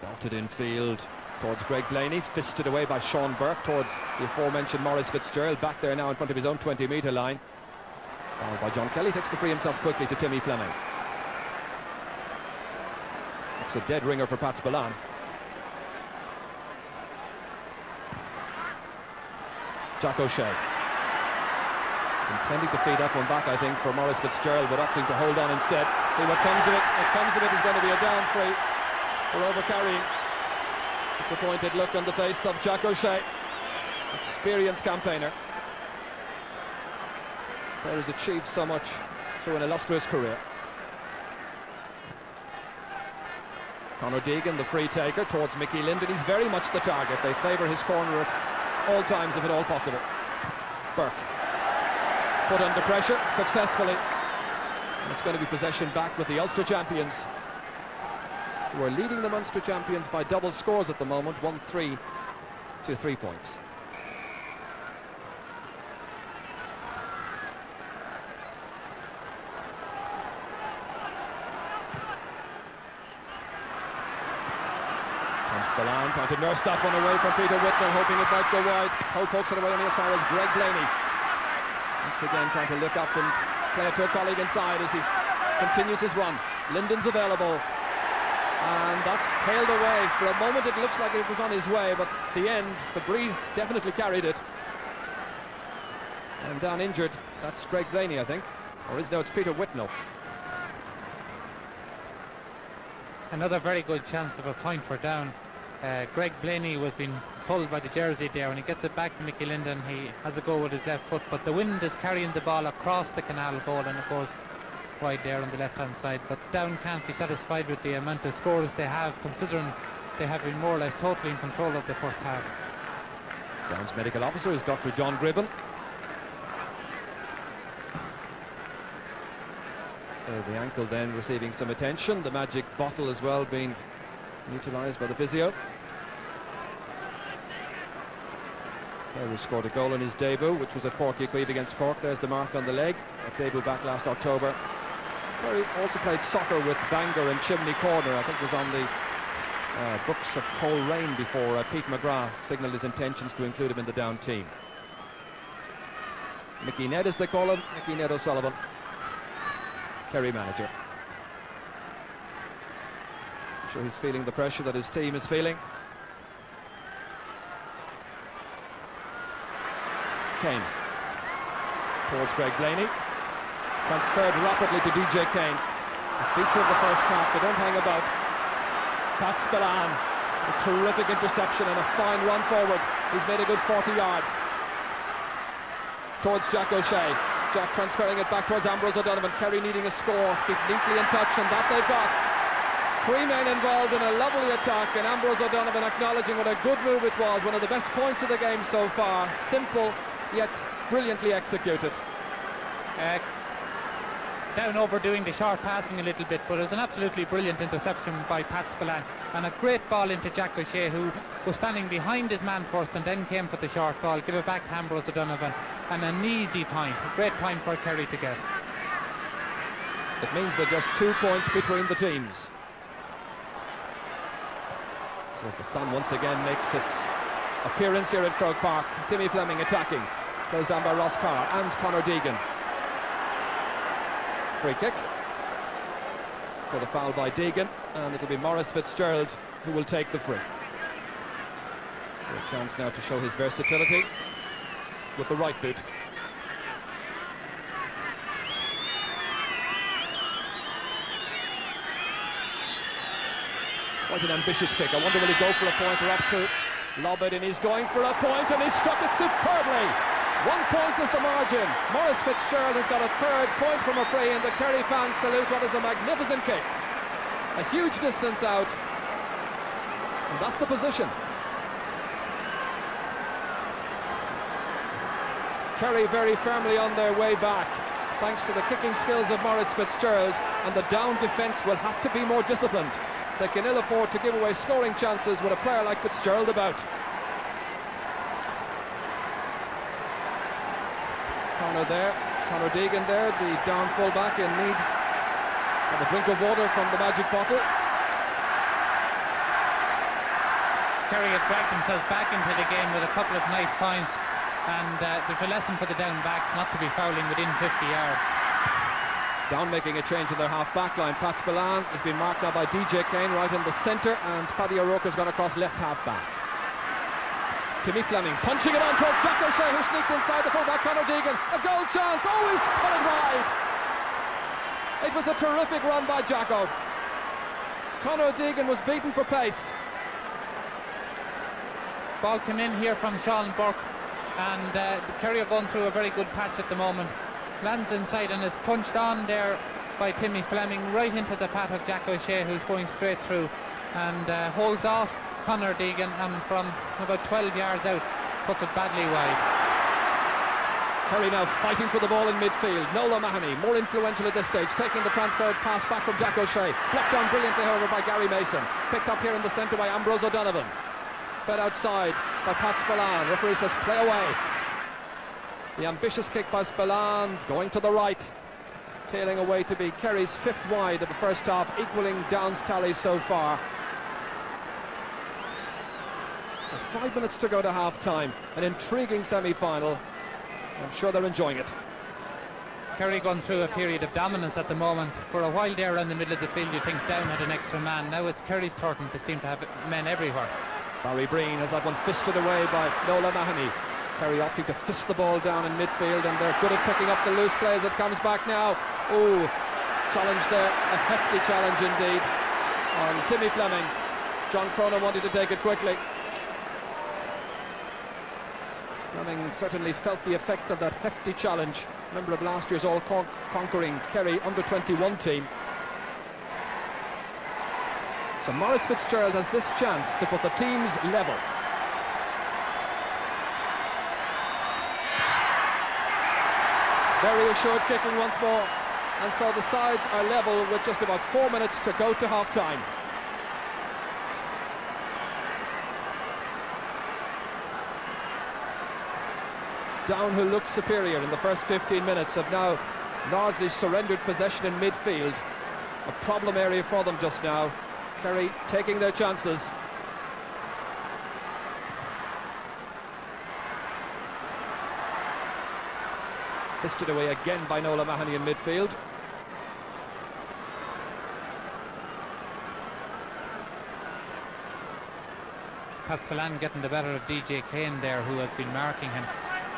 Darted infield towards Greg Blaney, fisted away by Sean Burke towards the aforementioned Maurice Fitzgerald, back there now in front of his own 20-metre line. Followed by John Kelly, takes the free himself quickly to Timmy Fleming. It's a dead ringer for Pat Spillane. Jack O'Shea. He's intending to feed that one back, I think, for Maurice Fitzgerald, but opting to hold on instead. See what comes of it. What comes of it is going to be a down free for overcarrying. Disappointed look on the face of Jack O'Shea, experienced campaigner. Player has achieved so much through an illustrious career. Conor Deegan, the free taker, towards Mickey Linden. He's very much the target. They favour his corner at all times, if at all possible. Burke put under pressure successfully. And it's going to be possession back with the Ulster champions, who are leading the Munster champions by double scores at the moment, 1-3 to 3 points. Spillane trying to nurse that one away from Peter Whitnell, hoping it might go wide. Cole pokes it away only as far as Greg Blaney. Once again trying to look up and play it to a colleague inside as he continues his run. Linden's available. And that's tailed away. For a moment it looks like it was on his way, but at the end, the breeze definitely carried it. And down injured, that's Greg Blaney, I think. Or is no, it's Peter Whitnell. Another very good chance of a point for Down. Greg Blaney was being pulled by the jersey there. When he gets it back to Mickey Linden, he has a go with his left foot, but the wind is carrying the ball across the canal goal and it goes wide there on the left hand side. But Down can't be satisfied with the amount of scores they have, considering they have been more or less totally in control of the first half. Down's medical officer is Dr. John Gribben. So the ankle then receiving some attention, the magic bottle as well being utilised by the physio. Kerry scored a goal in his debut, which was at Páirc Uí Chaoimh against Cork. There's the mark on the leg. A debut back last October. Kerry also played soccer with Bangor and Chimney Corner. I think it was on the books of Coleraine before Pete McGrath signalled his intentions to include him in the Down team. Mickey Ned, as they call him, Mickey Ned O'Sullivan, Kerry manager. I'm sure he's feeling the pressure that his team is feeling. Kane towards Greg Blaney, transferred rapidly to DJ Kane. A feature of the first half, they don't hang about. Pat Spillane, a terrific interception and a fine run forward. He's made a good 40 yards. Towards Jack O'Shea. Jack transferring it back towards Ambrose O'Donovan. Kerry needing a score, keep neatly in touch, and that they've got. 3 men involved in a lovely attack, and Ambrose O'Donovan acknowledging what a good move it was. One of the best points of the game so far. Simple, yet brilliantly executed. Down overdoing the short passing a little bit, but it was an absolutely brilliant interception by Pat Spillane, and a great ball into Jack O'Shea, who was standing behind his man first and then came for the short ball, give it back to Ambrose O'Donovan, and an easy point, a great point for Kerry to get. It means there are just 2 points between the teams. So as the sun once again makes its appearance here at Croke Park, Timmy Fleming attacking, closed down by Ross Carr and Conor Deegan. Free kick. for the foul by Deegan, and it'll be Maurice Fitzgerald who will take the free. So a chance now to show his versatility with the right boot. Quite an ambitious kick. I wonder will he go for a point or up to lob it, and he's going for a point, and he struck it superbly. 1 point is the margin. Maurice Fitzgerald has got a third point from a free, and the Kerry fans salute what is a magnificent kick. A huge distance out, and that's the position. Kerry very firmly on their way back, thanks to the kicking skills of Maurice Fitzgerald, and the down defence will have to be more disciplined. They can ill afford to give away scoring chances with a player like Fitzgerald about. Conor Deegan there, the down full-back in need of a drink of water from the magic bottle. Kerry have dragged themselves back into the game with a couple of nice points, and there's a lesson for the down backs not to be fouling within 50 yards. Down making a change in their half-back line. Pat Spillane has been marked now by DJ Kane right in the centre, and Paddy O'Rourke has gone across left half-back. Timmy Fleming punching it on towards Jack O'Shea, who sneaked inside the full-back. Conor Deegan, a goal chance, always put it wide. It was a terrific run by Jacko. Conor Deegan was beaten for pace. Ball came in here from Sean Burke, and Kerry are going through a very good patch at the moment. Lands inside and is punched on there by Timmy Fleming right into the path of Jack O'Shea, who's going straight through, and holds off Conor Deegan, and from about 12 yards out puts it badly wide. Kerry now fighting for the ball in midfield. Noel O'Mahony, more influential at this stage, taking the transferred pass back from Jack O'Shea. Blocked on brilliantly, however, by Gary Mason. Picked up here in the centre by Ambrose O'Donovan. Fed outside by Pat Spillane. Referee says play away. The ambitious kick by Spillane going to the right, tailing away to be Kerry's fifth wide of the first half, equaling Down's tally so far. So 5 minutes to go to half-time. An intriguing semi-final. I'm sure they're enjoying it. Kerry going through a period of dominance at the moment. For a while there around the middle of the field, you think Down had an extra man. Now it's Kerry's turn to seem to have men everywhere. Barry Breen has that one fisted away by Noel O'Mahony. Kerry opting to fist the ball down in midfield, and they're good at picking up the loose play as it comes back now. Oh, challenge there, a hefty challenge indeed on Timmy Fleming. John Cronin wanted to take it quickly. Fleming certainly felt the effects of that hefty challenge. Member of last year's all-conquering Kerry under-21 team. So Maurice Fitzgerald has this chance to put the teams level. Very assured kicking once more, and so the sides are level with just about 4 minutes to go to half-time. Down, who looked superior in the first 15 minutes, have now largely surrendered possession in midfield. A problem area for them just now. Kerry taking their chances. Fisted away again by Noel O'Mahony in midfield. Pat Spillane getting the better of DJ Kane there, who has been marking him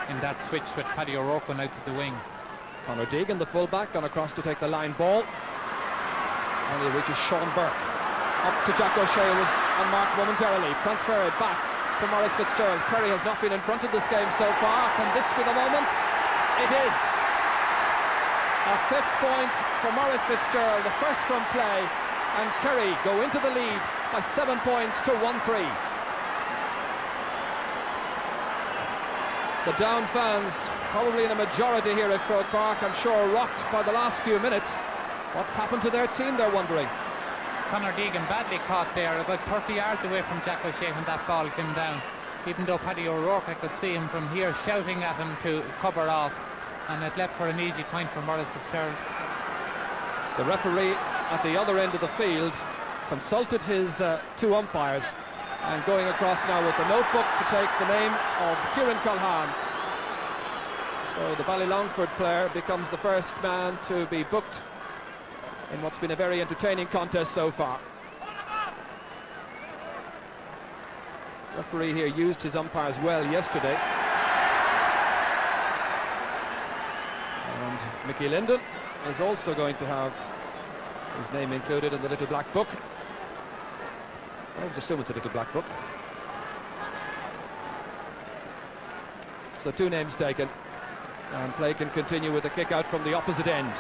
in that switch with Paddy O'Rourke out to the wing. Conor Deegan, the full-back, gone across to take the line ball. And he reaches Sean Burke. Up to Jack O'Shea, who was unmarked momentarily. Transferred back to Maurice Fitzgerald. Kerry has not been in front of this game so far. Can this be the moment? It is. A fifth point for Maurice Fitzgerald, the first from play, and Kerry go into the lead by 7 points to 1-3. The Down fans, probably in a majority here at Croke Park, I'm sure rocked by the last few minutes. What's happened to their team, they're wondering. Conor Deegan badly caught there, about 30 yards away from Jack O'Shea when that ball came down. Even though Paddy O'Rourke, I could see him from here shouting at him to cover off, and it left for an easy point for Maurice Fitzgerald. The referee at the other end of the field consulted his two umpires, and going across now with the notebook to take the name of Kieran Culhane. So the Ballylongford player becomes the first man to be booked in what's been a very entertaining contest so far. The referee here used his umpires well yesterday. And Mickey Linden is also going to have his name included in the little black book. I would assume it's a little black book. So 2 names taken, and play can continue with a kick out from the opposite end.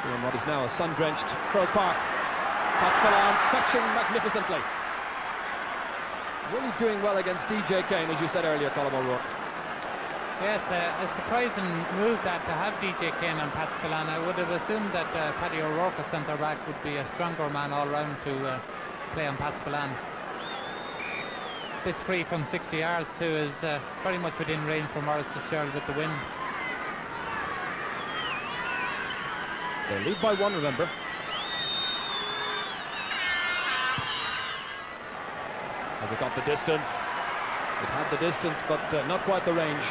So in what is now a sun-drenched Croke Park, Pat Spillane fetching magnificently. Really doing well against DJ Kane, as you said earlier, Colm O'Rourke. Yes, a surprising move that to have DJ Kane and Pat Spillane. I would have assumed that Paddy O'Rourke at centre back would be a stronger man all round to play on Pat Spillane. This free from 60 yards too is very much within range for Maurice Fitzgerald with the win. They lead by 1, remember. Has it got the distance? It had the distance, but not quite the range.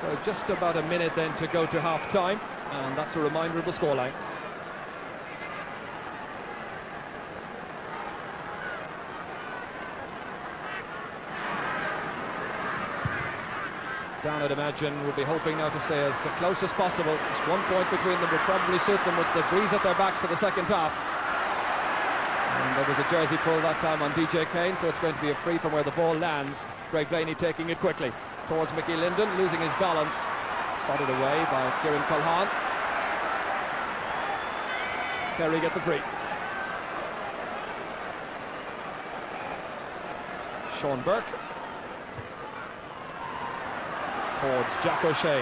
So just about a minute then to go to half-time, and that's a reminder of the scoreline. Down, I'd imagine, would be hoping now to stay as close as possible. Just 1 point between them would probably suit them with the breeze at their backs for the second half. And there was a jersey pull that time on DJ Kane, so it's going to be a free from where the ball lands. Greg Blaney taking it quickly towards Mickey Linden, losing his balance. Prodded away by Kieran Culhane. Kerry get the free. Sean Burke towards Jack O'Shea.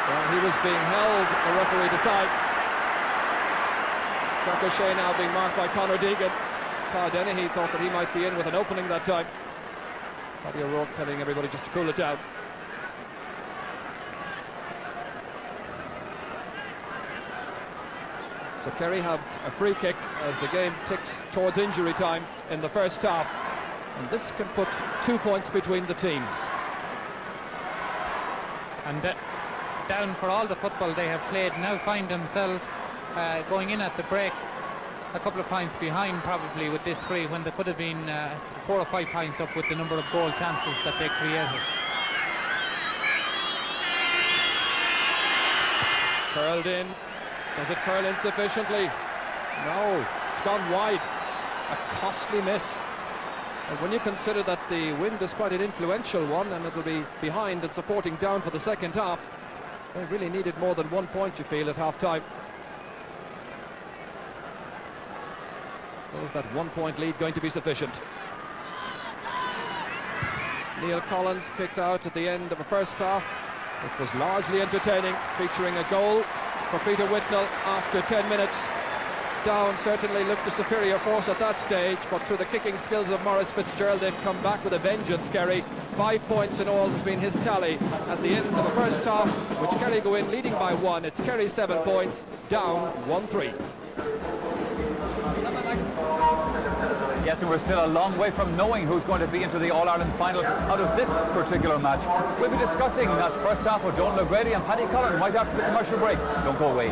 Well, he was being held, the referee decides. Jack O'Shea now being marked by Conor Deegan. Carl Dennehy thought that he might be in with an opening that time. Paddy O'Rourke telling everybody just to cool it down. So Kerry have a free kick as the game ticks towards injury time in the first half. And this can put 2 points between the teams. And down for all the football they have played, now find themselves going in at the break a couple of points behind probably with this free, when they could have been 4 or 5 points up with the number of goal chances that they created. Curled in. Does it curl insufficiently? No, it's gone wide. A costly miss. And when you consider that the wind is quite an influential one and it'll be behind and supporting down for the second half, they really needed more than 1 point, you feel, at half-time. Is that 1 point lead going to be sufficient? Neil Collins kicks out at the end of the first half, which was largely entertaining, featuring a goal for Peter Whitnell after 10 minutes. Down certainly looked a superior force at that stage, but through the kicking skills of Maurice Fitzgerald, they've come back with a vengeance, Kerry. 5 points in all has been his tally at the end of the first half, which Kerry go in leading by 1. It's Kerry 7 points, down 1-3. Yes, and we're still a long way from knowing who's going to be into the All-Ireland final out of this particular match. We'll be discussing that first half with Donal O'Grady and Paddy Cullen right after the commercial break. Don't go away.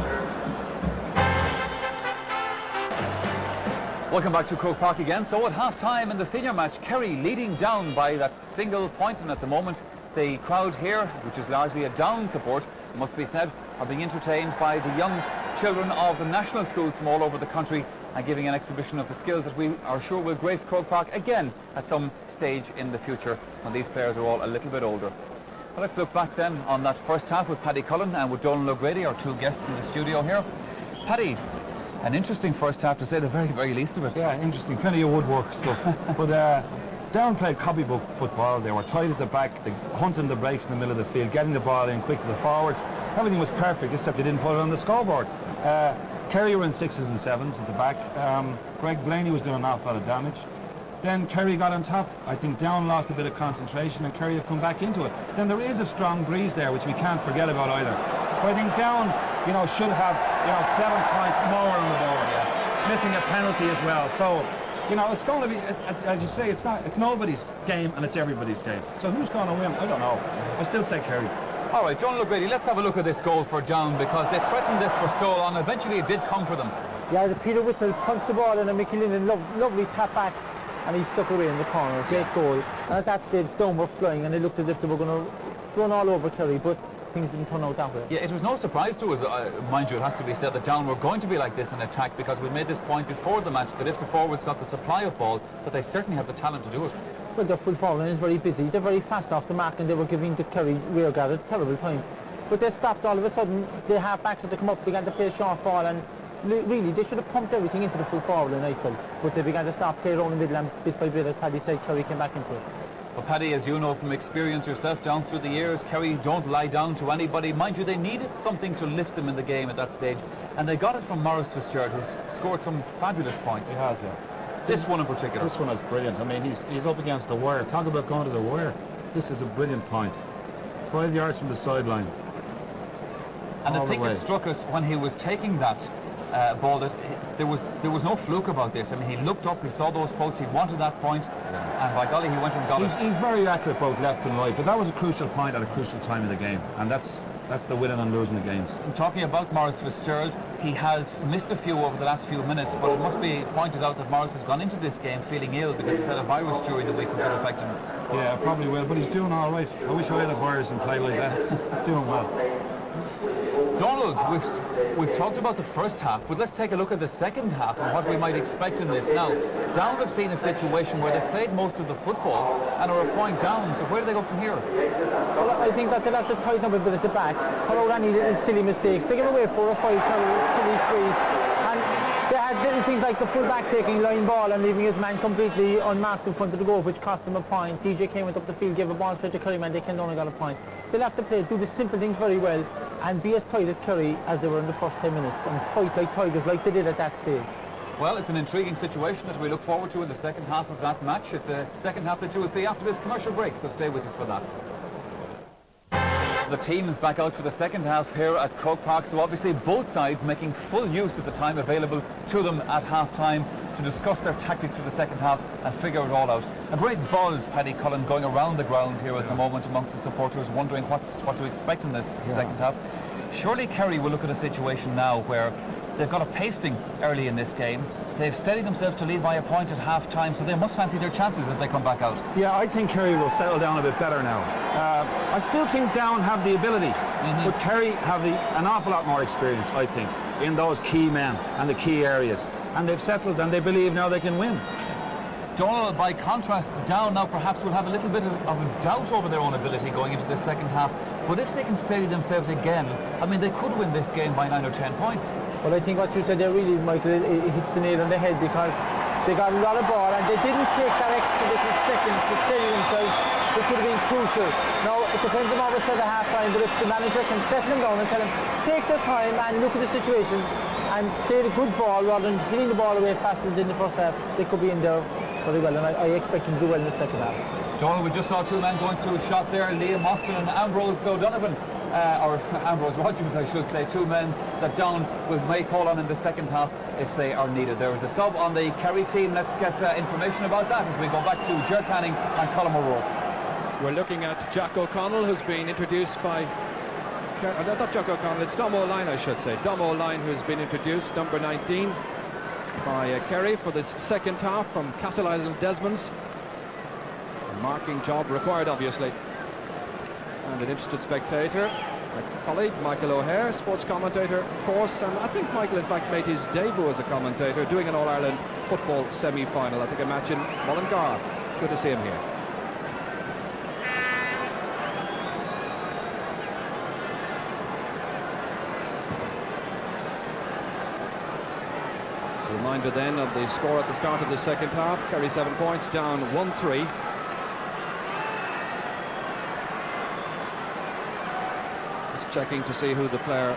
Welcome back to Croke Park again. So at half-time in the senior match, Kerry leading down by that single point, and at the moment the crowd here, which is largely a down support, it must be said, are being entertained by the young children of the national schools from all over the country and giving an exhibition of the skills that we are sure will grace Croke Park again at some stage in the future when these players are all a little bit older. Well, let's look back then on that first half with Paddy Cullen and with Donal O'Grady, our 2 guests in the studio here. Paddy, an interesting first half to say the very, very least of it. Yeah, interesting. Plenty of woodwork stuff. But Down played copybook football. They were tight at the back, they hunting the breaks in the middle of the field, getting the ball in quick to the forwards. Everything was perfect, except they didn't put it on the scoreboard. Kerry were in 6s and 7s at the back. Greg Blaney was doing an awful lot of damage. Then Kerry got on top. I think Down lost a bit of concentration and Kerry have come back into it. Then there is a strong breeze there, which we can't forget about either. But I think Down, should have, 7 points more on the board. Yeah. missing a penalty as well. So, you know, it's going to be, as you say, it's nobody's game and it's everybody's game. So who's going to win? I don't know. I still say Kerry. All right, John O'Grady, let's have a look at this goal for Down, because they threatened this for so long. Eventually it did come for them. Yeah, Peter Whittle punched the ball and Mickey Linden, lovely tap back, and he stuck away in the corner. Great goal. And at that stage, Down were flying and it looked as if they were going to run all over Kerry, but things didn't turn out that way. Yeah, it was no surprise to us, mind you, it has to be said, that Down were going to be like this in attack, because we made this point before the match that if the forwards got the supply of ball, that they certainly have the talent to do it. Well, their full forward is very busy. They're very fast off the mark and they were giving the Kerry rearguard a terrible time. But they stopped all of a sudden. The half-backs had to come up, began to play short ball, and really they should have pumped everything into the full forward line, I felt. But they began to stop, play around the middle, and bit by bit, as Paddy said, Kerry came back into it. Well, Paddy, as you know from experience yourself down through the years, Kerry don't lie down to anybody. Mind you, they needed something to lift them in the game at that stage, and they got it from Maurice Fitzgerald, who's scored some fabulous points. He has, yeah. This one in particular. This one is brilliant. I mean, he's up against the wire. Talk about going to the wire. This is a brilliant point. 5 yards from the sideline. And the thing that struck us when he was taking that ball, that there was no fluke about this. I mean, he looked up, he saw those posts, he wanted that point, and by golly, he went and got it. He's very accurate both left and right, but that was a crucial point at a crucial time in the game, and that's the winning and losing the games. And talking about Maurice Fitzgerald, he has missed a few over the last few minutes, but it must be pointed out that Maurice has gone into this game feeling ill because he's had a virus during the week which will affect him. Yeah, probably will, but he's doing all right. I wish I had a virus and play like that. He's doing well. Donald, we've talked about the first half, but let's take a look at the second half and what we might expect in this. Now, Down have seen a situation where they've played most of the football and are a point down, so where do they go from here? Well, I think that they'll have to tighten up a bit at the back, cut out any little silly mistakes. They give away 4 or 5 silly frees, and they had little things like the full-back taking line ball and leaving his man completely unmarked in front of the goal, which cost them a point. DJ Kane went up the field, gave a ball straight to Kerry, man, they can only got a point. They'll have to do the simple things very well and be as tight as Kerry as they were in the first 10 minutes and fight like tigers like they did at that stage. Well, it's an intriguing situation that we look forward to in the second half of that match. It's a second half that you will see after this commercial break, so stay with us for that. The team is back out for the second half here at Croke Park, so obviously both sides making full use of the time available to them at half-time to discuss their tactics for the second half and figure it all out. A great buzz, Paddy Cullen, going around the ground here at the moment amongst the supporters, wondering what to expect in this second half. Surely Kerry will look at a situation now where they've got a pasting early in this game. They've steadied themselves to lead by a point at half-time, so they must fancy their chances as they come back out. Yeah, I think Kerry will settle down a bit better now. I still think Down have the ability, but Kerry have an awful lot more experience, I think, in those key men and the key areas. And they've settled and they believe now they can win. Joel, by contrast, Down now perhaps will have a little bit of a doubt over their own ability going into the second half. But if they can steady themselves again, I mean, they could win this game by 9 or 10 points. Well, I think what you said there really, Michael, it hits the nail on the head, because they got a lot of ball and they didn't take that extra little second to steady themselves, which would have been crucial. Now, it depends on what was said at half-time, but if the manager can settle them down and tell them, take their time and look at the situations and play the good ball rather than hitting the ball away fast as they did in the first half, they could be in there very well, and I expect them to do well in the second half. Joel, we just saw 2 men going through a shot there, Liam Austin and Ambrose O'Donovan, or Ambrose Rogers, I should say, 2 men that Down may call on in the second half if they are needed. There is a sub on the Kerry team. Let's get information about that as we go back to Ger Canning and Colm O'Rourke. We're looking at Jack O'Connell, who's been introduced by... not Jack O'Connell, it's Dom O'Line, I should say. Dom O'Line, who's been introduced, number 19, by Kerry for this second half from Castle Island Desmonds. A marking job required, obviously. And an interested spectator, my colleague Michael O'Hare, sports commentator, of course, and I think Michael in fact made his debut as a commentator doing an All-Ireland football semi-final, I think a match in Mullingar. Good to see him here. Reminder then of the score at the start of the second half. Kerry 7 points, Down 1-3. Just checking to see who the player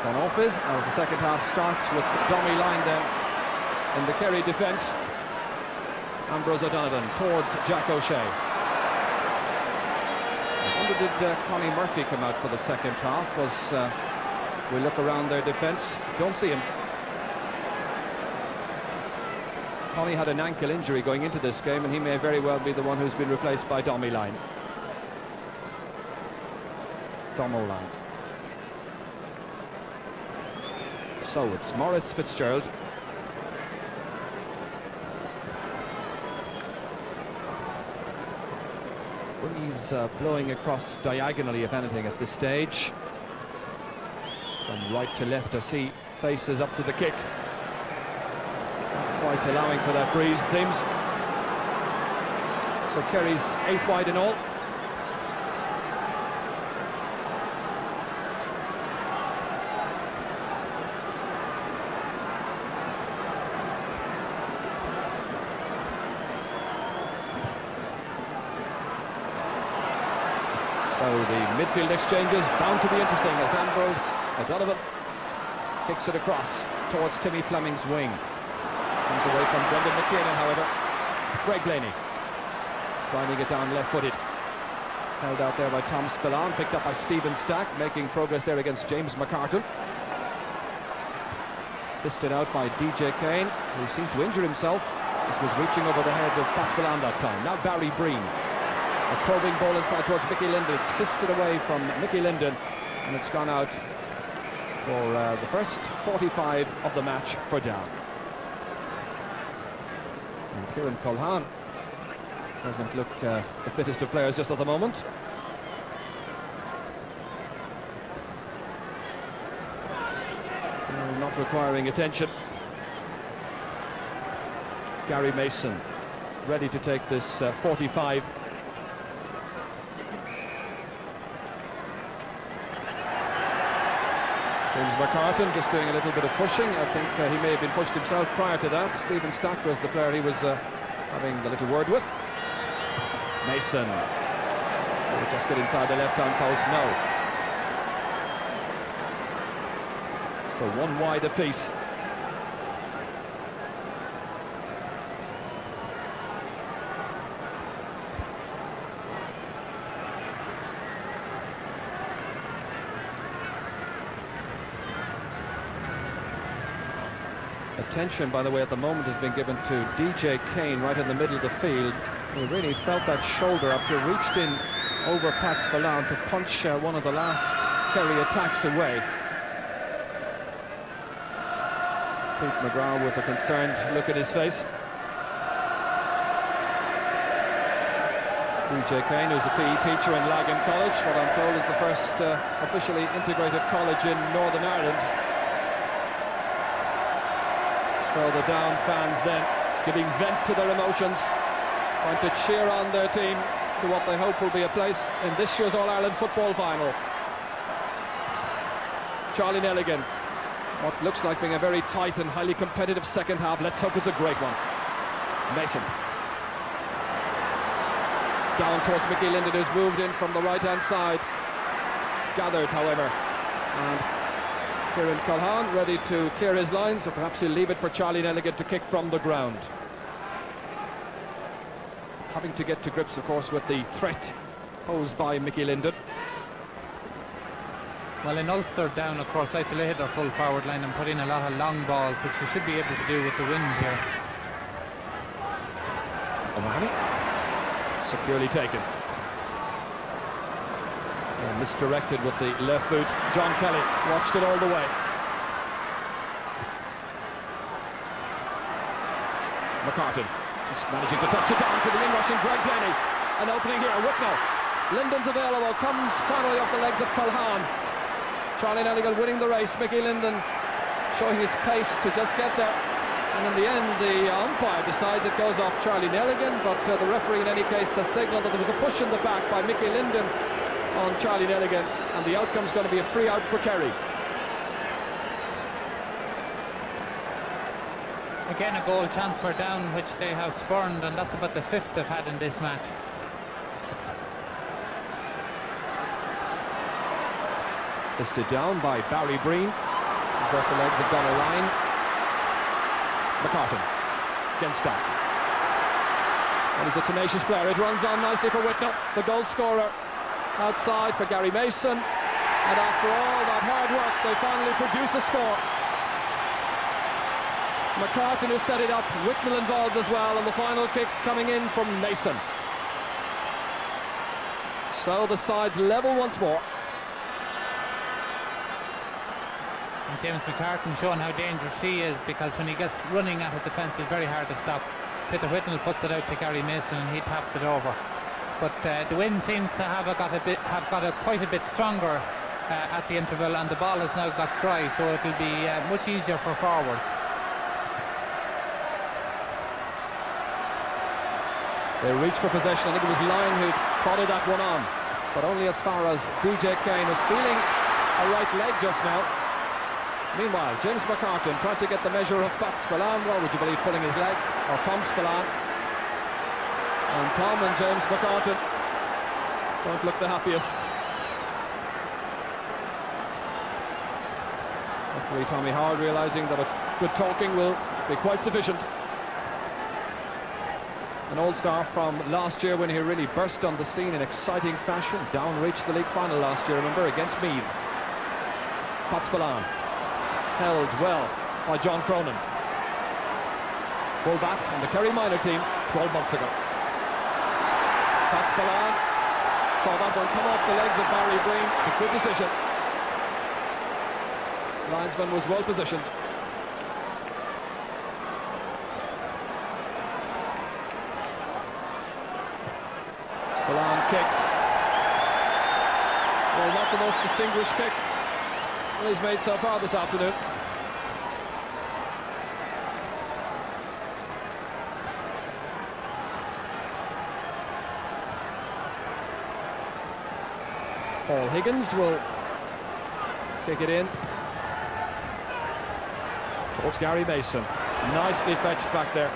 gone off is. The second half starts with Dommy Line then in the Kerry defence. Ambrose O'Donovan towards Jack O'Shea. I wonder, did Connie Murphy come out for the second half? We look around their defence, don't see him. Connie had an ankle injury going into this game, and he may very well be the one who's been replaced by Dom O'Line. So it's Maurice Fitzgerald. Breeze blowing across diagonally, if anything, at this stage. From right to left as he faces up to the kick. Not quite allowing for that breeze, it seems. So Kerry's 8th wide in all. So the midfield exchanges bound to be interesting as Ambrose O'Donovan kicks it across towards Timmy Fleming's wing. Comes away from Brendan McKiernan, however. Greg Blaney trying to get down left-footed. Held out there by Tom Spillane, picked up by Stephen Stack, making progress there against James McCartan. Fisted out by DJ Kane, who seemed to injure himself. This was reaching over the head of Pat Spillane that time. Now Barry Breen. A probing ball inside towards Mickey Linden. It's fisted away from Mickey Linden, and it's gone out for the first 45 of the match for Down. And Kieran Culhane doesn't look the fittest of players just at the moment. Not requiring attention. Gary Mason ready to take this 45. James McCartan just doing a little bit of pushing. I think he may have been pushed himself prior to that. Stephen Stack was the player he was having the little word with. Mason will just get inside the left-hand post. No. So one wide apiece. Attention, by the way, at the moment has been given to DJ Kane right in the middle of the field. He really felt that shoulder after he reached in over Pat Spillane to punch one of the last Kerry attacks away. Pete McGrath with a concerned look at his face. DJ Kane, who's a PE teacher in Lagan College, what I'm told is the first officially integrated college in Northern Ireland. So the Down fans then giving vent to their emotions, trying to cheer on their team to what they hope will be a place in this year's All-Ireland football final. Charlie Nelligan, what looks like being a very tight and highly competitive second half. Let's hope it's a great one. Mason. Down towards Mickey Linden, who's moved in from the right-hand side. Gathered, however. And Kieran Culhane ready to clear his lines, or perhaps he'll leave it for Charlie Nelligan to kick from the ground. Having to get to grips, of course, with the threat posed by Mickey Linden. Well, in Ulster down, of course, isolated their full forward line and put in a lot of long balls, which you should be able to do with the wind here. O'Mahony, securely taken. And misdirected with the left boot. John Kelly watched it all the way. McCartan just managing to touch it down to the in-rushing Greg Blaney. An opening here, Whitnell. Linden's available, comes finally off the legs of Culhane. Charlie Nelligan winning the race. Mickey Linden showing his pace to just get there. And in the end, the umpire decides it goes off Charlie Nelligan, but the referee in any case has signalled that there was a push in the back by Mickey Linden on Charlie Nelligan, and the outcome's going to be a free out for Kerry. Again, a goal chance for Down, which they have spurned, and that's about the 5th they've had in this match. Fisted down by Barry Breen. Comes off the legs of Donald Ryan. McCartan against Stack. And he's a tenacious player. It runs on nicely for Whitnell, the goal scorer. Outside for Gary Mason. And after all that hard work, they finally produce a score. McCartan who set it up, Whitnell involved as well, and the final kick coming in from Mason. So the sides level once more. And James McCartan showing how dangerous he is, because when he gets running at a defence, it's very hard to stop. Peter Whitnell puts it out to Gary Mason and he taps it over. But the wind seems to have got quite a bit stronger at the interval, and the ball has now got dry, so it'll be much easier for forwards. They reached for possession. I think it was Lyon who prodded that one on, but only as far as DJ Kane, who's feeling a right leg just now. Meanwhile, James McCartan tried to get the measure of Pat Spillane. Well, would you believe, pulling his leg, or Tom Spillane. And Tom and James McCartan don't look the happiest. Hopefully Tommy Howard realising that a good talking will be quite sufficient. An all-star from last year when he really burst on the scene in exciting fashion. Down reached the league final last year, remember, against Meath. Pat Spillane held well by John Cronin, full-back on the Kerry minor team 12 months ago. Pat Spillane saw that one come off the legs of Barry Breen. It's a good decision. Linesman was well positioned. Spillane kicks. Well, not the most distinguished kick he's made so far this afternoon. Paul Higgins will kick it in towards Gary Mason. Nicely fetched back there,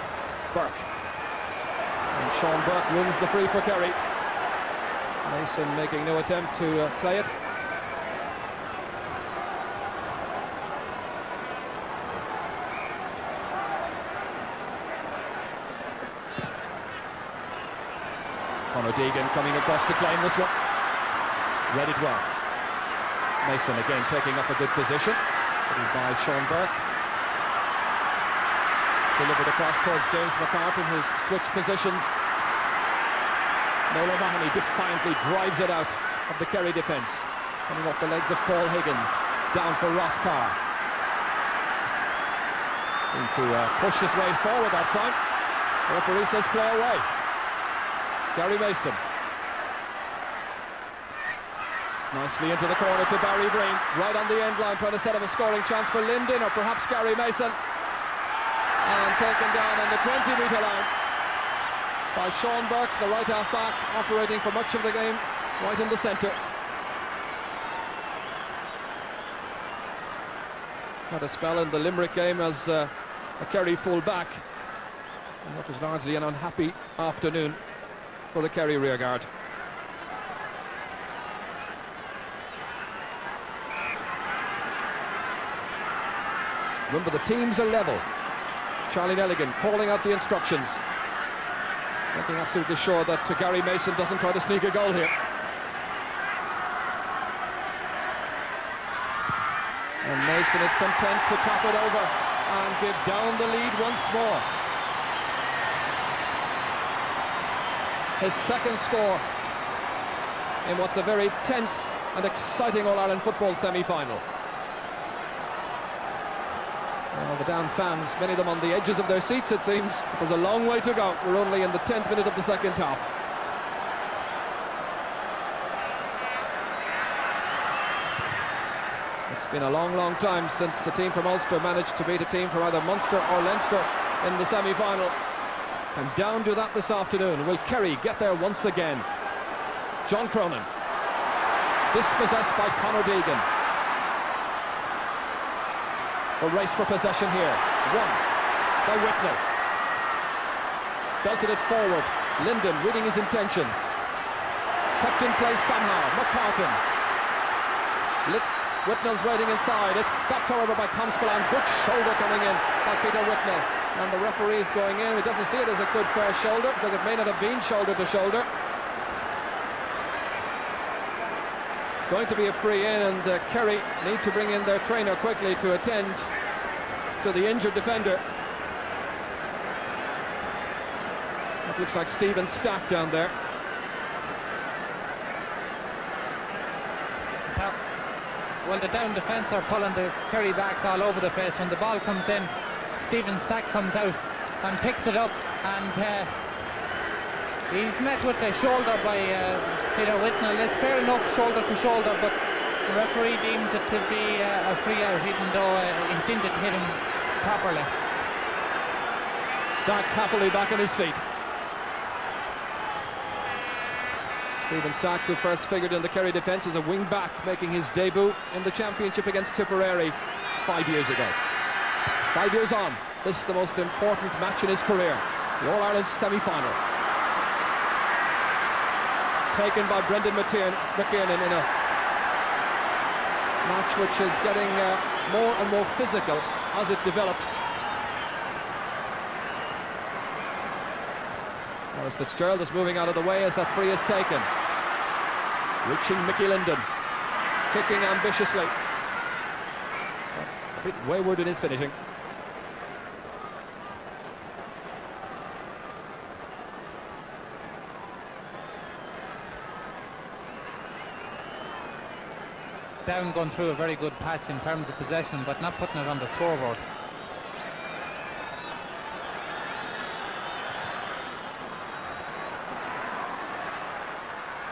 Burke. And Sean Burke wins the free for Kerry. Mason making no attempt to play it. Conor Deegan coming across to claim this one. Read it well. Mason again taking up a good position. By Sean Burke. Delivered across towards James McCartan, who's switched positions. Nolan Mahoney defiantly drives it out of the Kerry defence. Coming off the legs of Paul Higgins. Down for Ross Carr. Seemed to push his way forward that time. The referee says play away. Gary Mason. Nicely into the corner to Barry Breen. Right on the end line, trying to set up a scoring chance for Linden, or perhaps Gary Mason. And taken down on the 20-metre line by Sean Burke, the right half back, operating for much of the game right in the centre. Had a spell in the Limerick game as a Kerry full back, and that was largely an unhappy afternoon for the Kerry rearguard. Remember, the teams are level. Charlie Nelligan calling out the instructions, making absolutely sure that Gary Mason doesn't try to sneak a goal here. And Mason is content to tap it over and give down the lead once more. His second score in what's a very tense and exciting All-Ireland football semi-final. Well, the down fans, many of them on the edges of their seats, it seems. There's a long way to go. We're only in the 10th minute of the second half. It's been a long, long time since a team from Ulster managed to beat a team from either Munster or Leinster in the semi-final. And down to that this afternoon. Will Kerry get there once again? John Cronin. Dispossessed by Conor Deegan. A race for possession here. Won by Whitnell. Belted it forward. Linden reading his intentions. Kept in place somehow. McCartan. Whitnell's waiting inside. It's stopped, however, by Tom Spillane. Good shoulder coming in by Peter Whitnell. And the referee is going in. He doesn't see it as a good fair shoulder, because it may not have been shoulder to shoulder. It's going to be a free in, and Kerry need to bring in their trainer quickly to attend to the injured defender. That looks like Stephen Stack down there. Well, the down defence are pulling the Kerry backs all over the place. When the ball comes in, Stephen Stack comes out and picks it up, and he's met with the shoulder by Peter Whitnell. It's fair enough, shoulder to shoulder, but the referee deems it to be a free out, even though he seemed to hit him properly. Stack happily back on his feet. Stephen Stack, who first figured in the Kerry defence as a wing-back, making his debut in the championship against Tipperary 5 years ago. 5 years on, this is the most important match in his career, the All-Ireland semi-final. Taken by Brendan McKiernan in a match which is getting more and more physical as it develops. As Fitzgerald is moving out of the way as that free is taken. Reaching Mickey Linden. Kicking ambitiously. A bit wayward in his finishing. Down going through a very good patch in terms of possession, but not putting it on the scoreboard.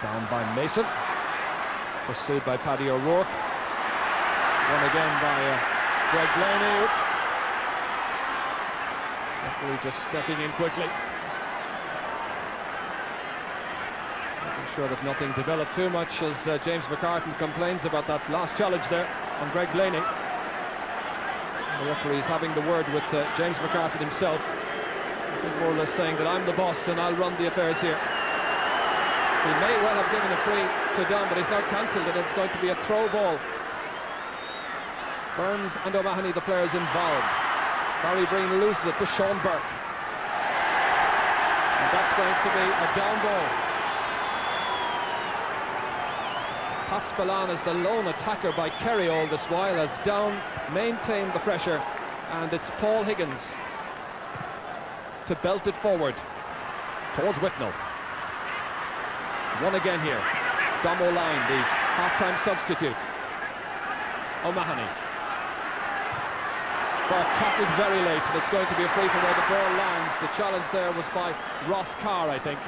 Down by Mason, pursued by Paddy O'Rourke. Won again by Greg Blaney. Oops. Referee just stepping in quickly. Making sure that nothing developed too much as James McCartan complains about that last challenge there on Greg Blaney. The referee is having the word with James McCartan himself. More or less saying that I'm the boss and I'll run the affairs here. He may well have given a free to Dunn, but he's not cancelled it. It's going to be a throw ball. Burns and O'Mahony, the players involved. Barry Breen loses it to Sean Burke. And that's going to be a down ball. Pat Spillane is the lone attacker by Kerry all this while as Down maintain the pressure, and it's Paul Higgins to belt it forward towards Whitnell. One again here. Dom O'Line, the half-time substitute. O'Mahony. But tackled very late, and it's going to be a free from where the ball lands. The challenge there was by Ross Carr, I think.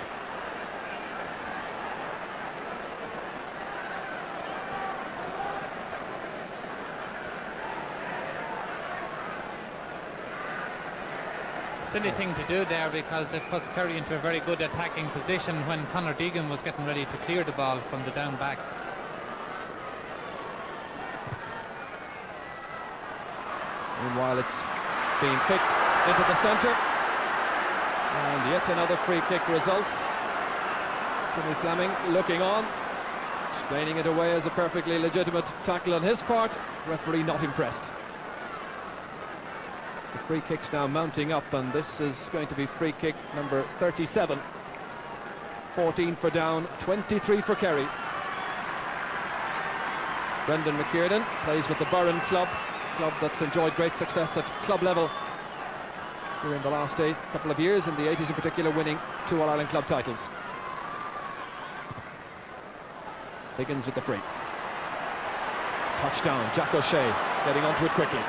Silly thing to do there, because it puts Kerry into a very good attacking position when Conor Deegan was getting ready to clear the ball from the down backs. Meanwhile, it's being kicked into the centre, and yet another free kick results. Jimmy Fleming looking on, explaining it away as a perfectly legitimate tackle on his part. Referee not impressed. The free kick's now mounting up, and this is going to be free kick number 37. 14 for Down, 23 for Kerry. Brendan McKiernan plays with the Burren club that's enjoyed great success at club level during the last couple of years, in the 80s in particular, winning 2 All-Ireland club titles. Higgins with the free. Touchdown, Jack O'Shea getting onto it quickly.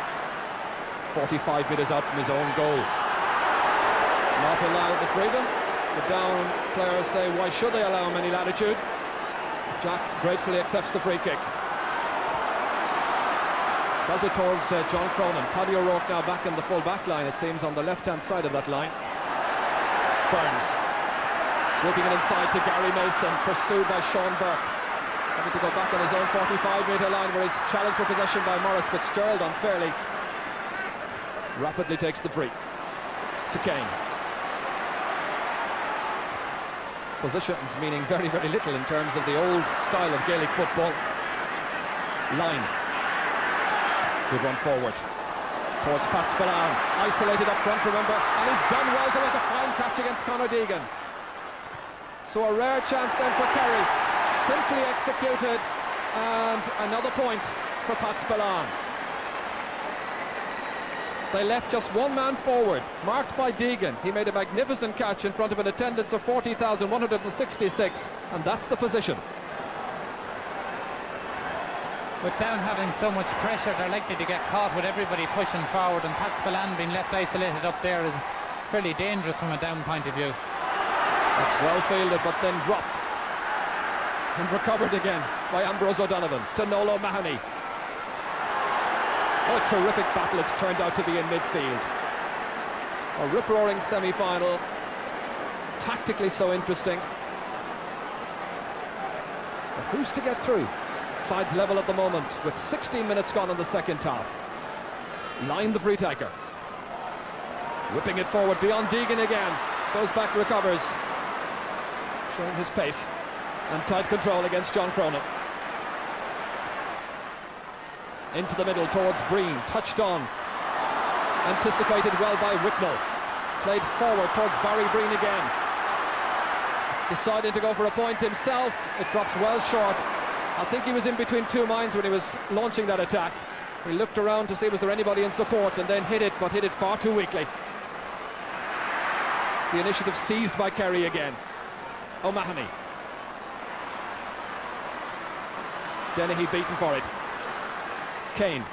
45 metres out from his own goal. Not allowed the freedom. The Down players say, why should they allow him any latitude? Jack gratefully accepts the free kick. Belted towards John Cronin. Paddy O'Rourke now back in the full back line, it seems, on the left-hand side of that line. Burns sweeping it inside to Gary Mason, pursued by Sean Burke. Having to go back on his own 45-metre line, where he's challenged for possession by Maurice Fitzgerald unfairly. Rapidly takes the free to Kane. Positions meaning very, very little in terms of the old style of Gaelic football. Line. Good run forward towards Pat Spillane. Isolated up front, remember, and he's done well to make a fine catch against Conor Deegan. So a rare chance then for Kerry. Simply executed, and another point for Pat Spillane. They left just one man forward, marked by Deegan. He made a magnificent catch in front of an attendance of 40,166, and that's the position. With Down having so much pressure, they're likely to get caught with everybody pushing forward, and Pat Spillane being left isolated up there is fairly dangerous from a Down point of view. That's well fielded, but then dropped. And recovered again by Ambrose O'Donovan to Noel O'Mahony. What a terrific battle it's turned out to be in midfield. A rip-roaring semi-final. Tactically so interesting. But who's to get through? Sides level at the moment with 16 minutes gone in the second half. Line the free taker. Whipping it forward beyond Deegan again. Goes back, recovers. Showing his pace and tight control against John Cronin. Into the middle towards Breen, touched on. Anticipated well by Wicknell. Played forward towards Barry Breen again. Deciding to go for a point himself. It drops well short. I think he was in between two minds when he was launching that attack. He looked around to see was there anybody in support and then hit it, but hit it far too weakly. The initiative seized by Kerry again. O'Mahony. Dennehy beaten for it. Kane.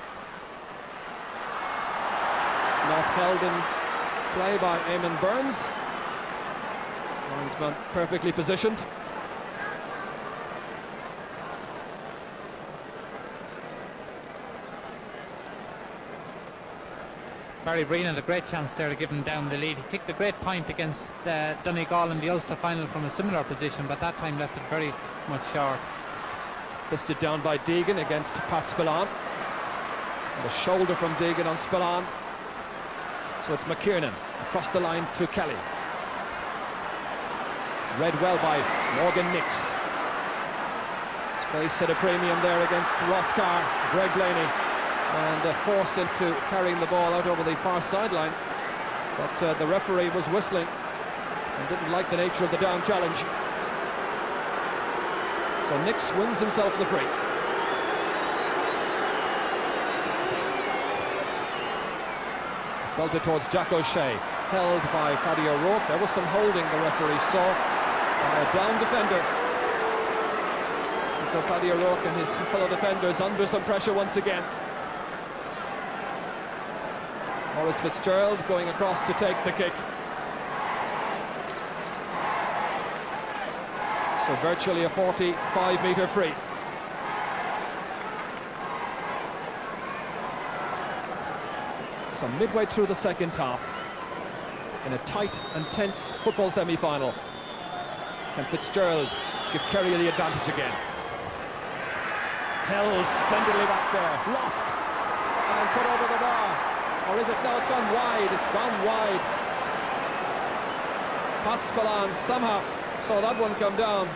Not held in play by Eamon Burns. Linesman perfectly positioned. Barry Breen had a great chance there to give him Down the lead. He kicked a great point against Donegal in the Ulster final from a similar position, but that time left it very much short. Fisted down by Deegan against Pat Spillane. And a shoulder from Deegan on Spillane. So it's McKiernan across the line to Kelly. Read well by Morgan Nix. Space at a premium there against Ross Carr, Greg Blaney. And forced into carrying the ball out over the far sideline. But the referee was whistling and didn't like the nature of the Down challenge. So Nix wins himself the free. Belted towards Jack O'Shea, held by Paddy O'Rourke. There was some holding the referee saw on a Down defender. And so Paddy O'Rourke and his fellow defenders under some pressure once again. Maurice Fitzgerald going across to take the kick. So virtually a 45-metre free. So midway through the second half, in a tight and tense football semi-final, can Fitzgerald give Kerry the advantage again? Held splendidly back there, lost, and put over the bar. Or is it? No, it's gone wide. It's gone wide. Pat Spillane somehow saw that one come down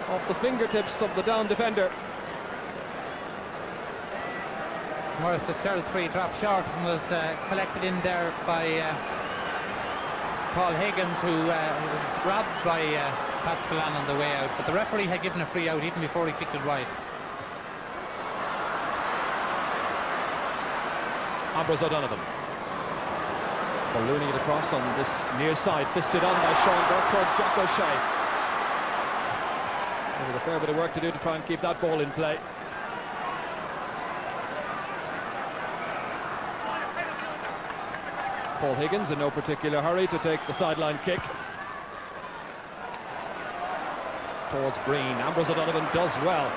off the fingertips of the Down defender. Maurice Fitzgerald's free dropped short and was collected in there by Paul Higgins, who was robbed by Pat Spillane on the way out. But the referee had given a free out even before he kicked it wide. Ambrose O'Donovan. Ballooning it across on this near side, fisted on by Sean Burke towards Jack O'Shea. There's a fair bit of work to do to try and keep that ball in play. Paul Higgins in no particular hurry to take the sideline kick. Towards Breen. Ambrose O'Donovan does well.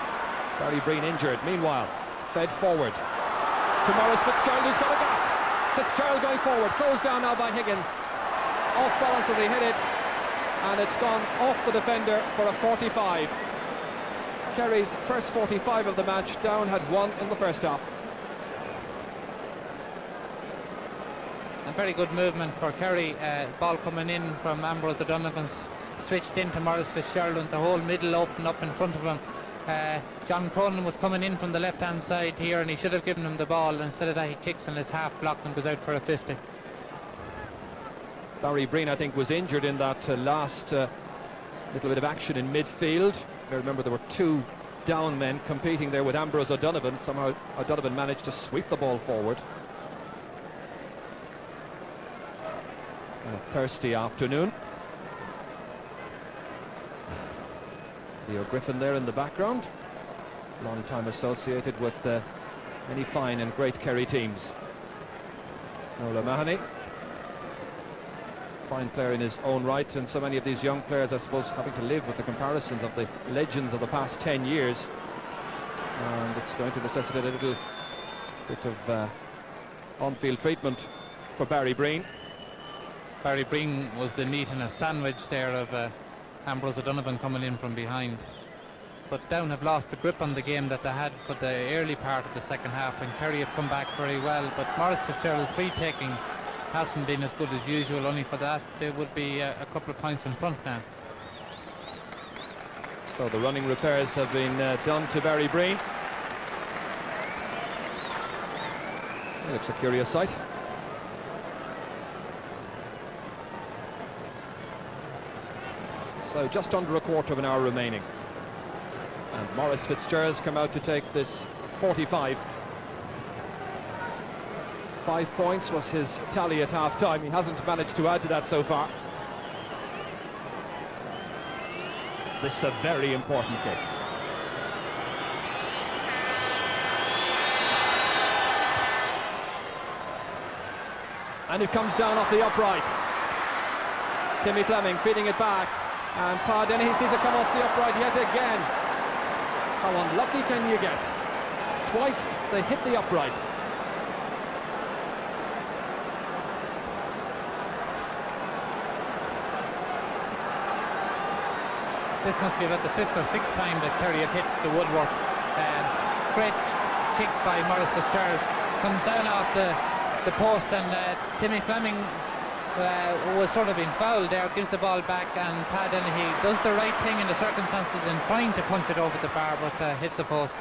Barry Breen injured. Meanwhile, fed forward to Maurice Fitzgerald, who's got a gap. Fitzgerald going forward, closed down now by Higgins. Off balance as he hit it, and it's gone off the defender for a 45. Kerry's first 45 of the match. Down had one in the first half. A very good movement for Kerry. Ball coming in from Ambrose O'Donovan, switched into Maurice Fitzgerald, and the whole middle opened up in front of him. John Cronin was coming in from the left-hand side here, and he should have given him the ball. Instead of that, he kicks and it's half blocked and goes out for a 50. Barry Breen, I think, was injured in that last little bit of action in midfield. I remember there were two Down men competing there with Ambrose O'Donovan. Somehow O'Donovan managed to sweep the ball forward. a thirsty afternoon. Leo Griffin there in the background, long time associated with many fine and great Kerry teams. Nola Mahoney, fine player in his own right, and so many of these young players, I suppose, having to live with the comparisons of the legends of the past 10 years. And it's going to necessitate a little bit of on-field treatment for Barry Breen. Barry Breen was the meat in a sandwich there of Ambrose O'Donovan coming in from behind. But Down have lost the grip on the game that they had for the early part of the second half, and Kerry have come back very well. But Maurice Fitzgerald's free-taking hasn't been as good as usual. Only for that they would be a couple of points in front now. So the running repairs have been done to Barry Breen. It looks a curious sight. So just under a quarter of an hour remaining. And Maurice Fitzgerald's come out to take this 45. 5 points was his tally at half-time. He hasn't managed to add to that so far. This is a very important kick. And it comes down off the upright. Timmy Fleming feeding it back. And Pa Dennehy sees it come off the upright yet again. How unlucky can you get? Twice they hit the upright. This must be about the 5th or 6th time that Kerry have hit the woodwork. Great kick by Maurice Fitzgerald. Comes down off the post, and Timmy Fleming was sort of being fouled there, gives the ball back, and Pa Dennehy does the right thing in the circumstances in trying to punch it over the bar, but hits the post.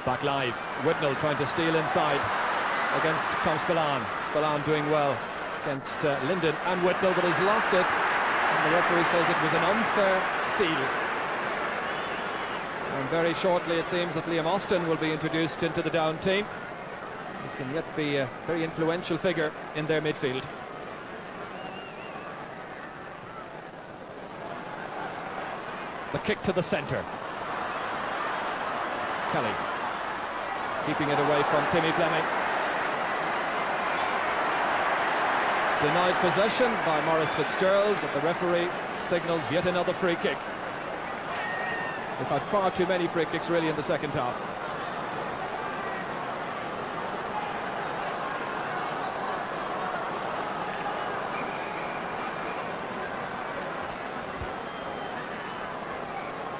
Back live, Whitnell trying to steal inside against Tom Spillane. Spillane doing well against Linden and Whitnell, but he's lost it. And the referee says it was an unfair steal. And very shortly it seems that Liam Austin will be introduced into the Down team. He can yet be a very influential figure in their midfield. The kick to the centre. Kelly keeping it away from Timmy Fleming. Denied possession by Maurice Fitzgerald, but the referee signals yet another free kick. We've had far too many free kicks really in the second half.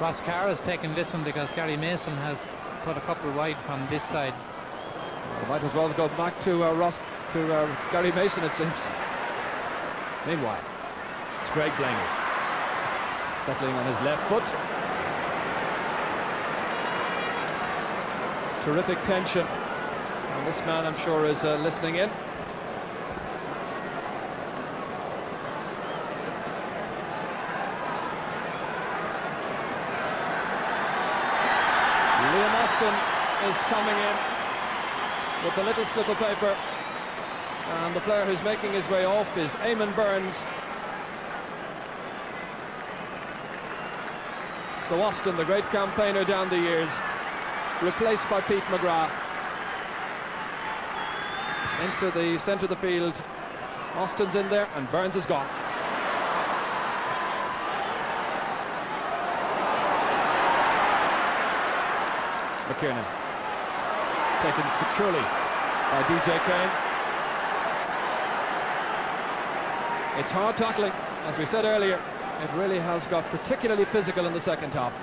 Ross Carr has taken this one because Gary Mason has put a couple wide from this side. We might as well go back to Gary Mason, it seems. Meanwhile, it's Greg Blaney settling on his left foot. Terrific tension, and this man, I'm sure, is listening in. Liam Austin is coming in with a little slip of paper, and the player who's making his way off is Eamon Burns. So Austin, the great campaigner down the years, replaced by Pete McGrath. Into the centre of the field, Austin's in there and Burns is gone. McKiernan taken securely by DJ Kane. It's hard tackling, as we said earlier. It really has got particularly physical in the second half.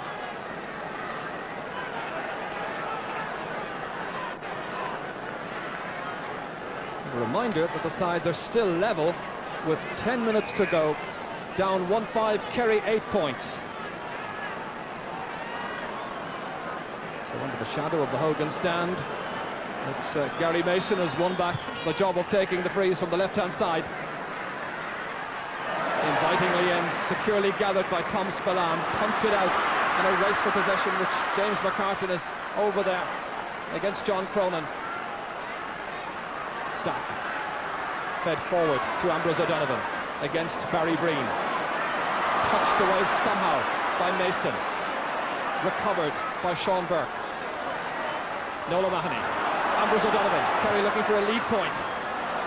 A reminder that the sides are still level with 10 minutes to go. Down 1-5, Kerry 8 points. So under the shadow of the Hogan stand, it's Gary Mason who's won back the job of taking the frees from the left-hand side. Invitingly in, securely gathered by Tom Spillane, pumped it out in a race for possession, which James McCartan is over there against John Cronin. Stack fed forward to Ambrose O'Donovan. against Barry Breen. Touched away somehow by Mason. Recovered by Sean Burke. Nola Mahoney. Ambrose O'Donovan. Kerry looking for a lead point.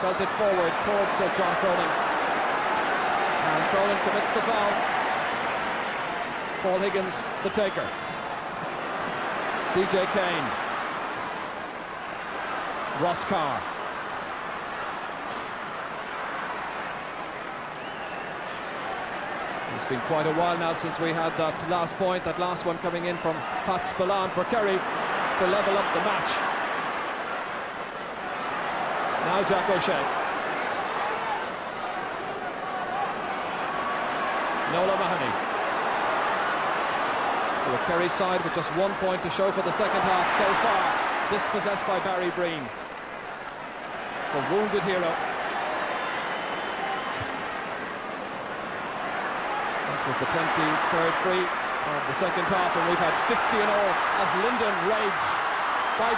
Belted forward towards John Cronin. And Cronin commits the foul. Paul Higgins, the taker. DJ Kane. Ross Carr. It's been quite a while now since we had that last point, that last one coming in from Pat Spillane for Kerry to level up the match. Now Jack O'Shea. Nola Mahoney. So a Kerry side with just 1 point to show for the second half so far, dispossessed by Barry Breen. The wounded hero. That was the 23rd free of the second half, and we've had 50 in all as Linden raids by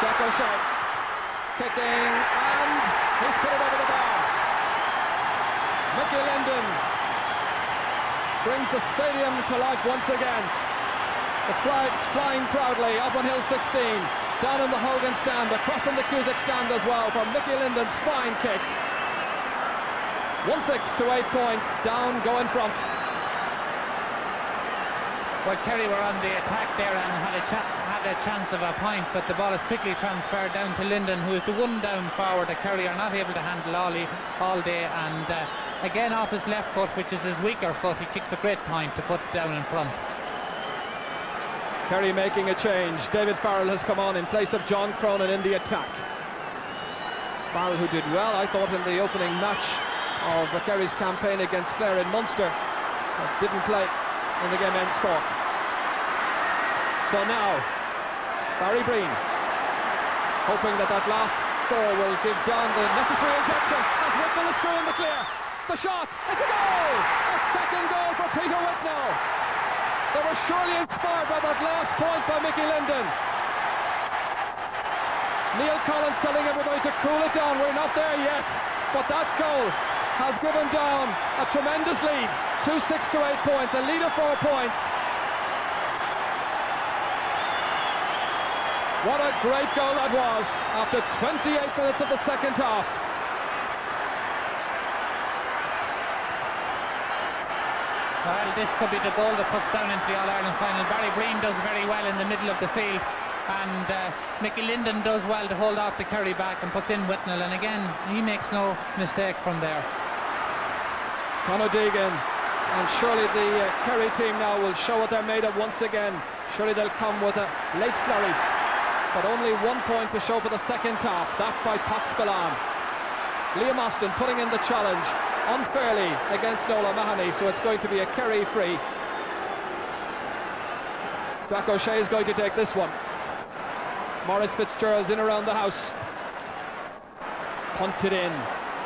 Jack O'Shea. Kicking, and he's put it over the bar. Mickey Linden brings the stadium to life once again. The flags flying proudly up on Hill 16, down in the Hogan stand, across in the Cusack stand as well for Mickey Linden's fine kick. 1-6 to 8 points, down, go in front. Well, Kerry were on the attack there and had a chance of a point, but the ball is quickly transferred down to Linden, who is the one down forward that Kerry are not able to handle all day, and again off his left foot, which is his weaker foot, he kicks a great point to put down in front. Kerry making a change. David Farrell has come on in place of John Cronin in the attack. Farrell, who did well, I thought, in the opening match of Kerry's campaign against Clare in Munster, didn't play in the game against Cork. So now, Barry Breen, hoping that last score will give down the necessary injection as Whitnell is through in the clear. The shot, it's a goal! A second goal for Peter Whitnell. They were surely inspired by that last point by Mickey Linden. Neil Collins telling everybody to cool it down, we're not there yet, but that goal has given down a tremendous lead. 2-6 to 8 points, a lead of 4 points. What a great goal that was after 28 minutes of the second half. Well, this could be the goal that puts down into the All-Ireland final. Barry Breen does very well in the middle of the field, and Mickey Linden does well to hold off the Kerry back and puts in Whitnell, and again he makes no mistake from there. Conor Deegan, and surely the Kerry team now will show what they're made of once again. Surely they'll come with a late flurry, but only 1 point to show for the second half, that by Pat Spillane. Liam Austin putting in the challenge unfairly against Nola Mahoney, so it's going to be a Kerry free. Jack O'Shea is going to take this one. Maurice Fitzgerald's in around the house. Punted in.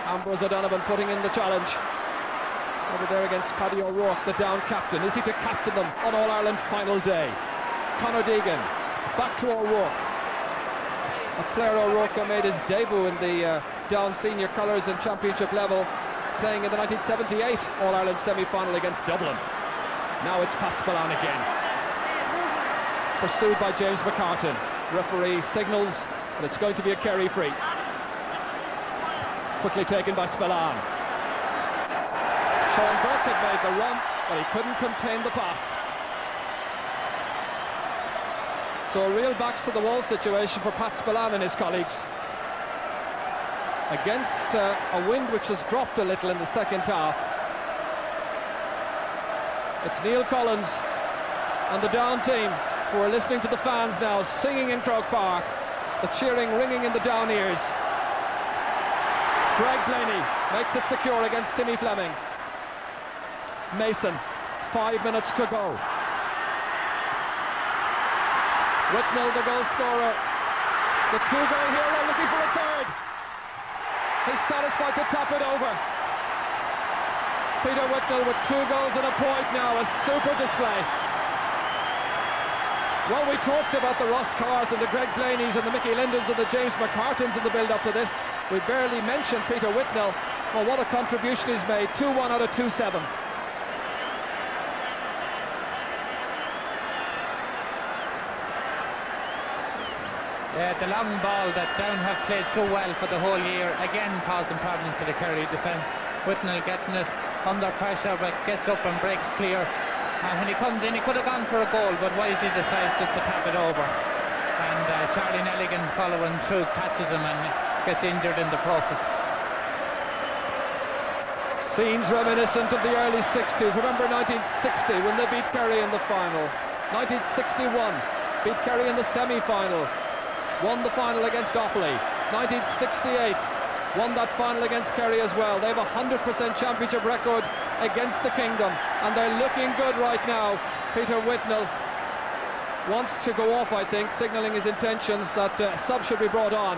Ambrose O'Donovan putting in the challenge. Over there against Paddy O'Rourke, the down captain. Is he to captain them on All-Ireland final day? Conor Deegan, back to O'Rourke. A player O'Rourke who made his debut in the down senior colours and championship level, playing in the 1978 All-Ireland semi-final against Dublin. Now it's Pat Spillane again. Pursued by James McCartan. Referee signals that it's going to be a Kerry free. Quickly taken by Spillane. Sean Burke had made the run, but he couldn't contain the pass. So a real backs to the wall situation for Pat Spillane and his colleagues. Against a wind which has dropped a little in the second half. It's Neil Collins and the down team who are listening to the fans now, singing in Croke Park, the cheering ringing in the down ears. Greg Blaney makes it secure against Timmy Fleming. Mason, 5 minutes to go. Whitnell, the goal scorer. The two-goal hero looking for a third. He's satisfied to top it over. Peter Whitnell with 2 goals and a point now, a super display. Well, we talked about the Ross Carrs and the Greg Blaneys and the Mickey Lindens and the James McCartans in the build-up to this. We barely mentioned Peter Whitnell. Well, what a contribution he's made. 2-1 out of 2-7. The long ball that Down have played so well for the whole year, again causing problems for the Kerry defence. Whitnell getting it under pressure, but gets up and breaks clear. And when he comes in, he could have gone for a goal, but wisely decides just to tap it over. And Charlie Nelligan, following through, catches him and gets injured in the process. Scenes reminiscent of the early 60s. Remember 1960 when they beat Kerry in the final. 1961 beat Kerry in the semi-final. Won the final against Offaly. 1968 won that final against Kerry as well. They have a 100% championship record against the Kingdom, and they're looking good right now. Peter Whitnell wants to go off, I think, signalling his intentions that sub should be brought on.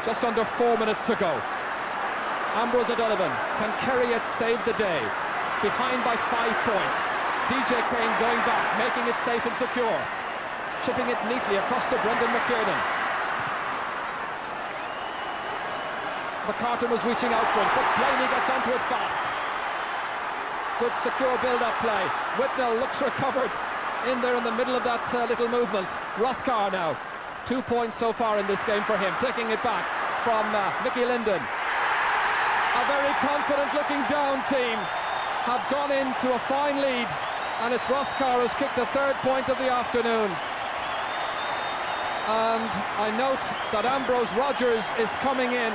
Just under 4 minutes to go. Ambrose O'Donovan, can Kerry yet save the day? Behind by 5 points. DJ Crane going back, making it safe and secure. Chipping it neatly across to Brendan McKiernan. McCartan was reaching out for it, but Blaney gets onto it fast. Good secure build-up play. Whitnell looks recovered in there in the middle of that little movement. Rosscar now. 2 points so far in this game for him. Taking it back from Mickey Linden. A very confident-looking Down team have gone into a fine lead, and it's Rosscar who's kicked the 3rd point of the afternoon. And I note that Ambrose Rogers is coming in.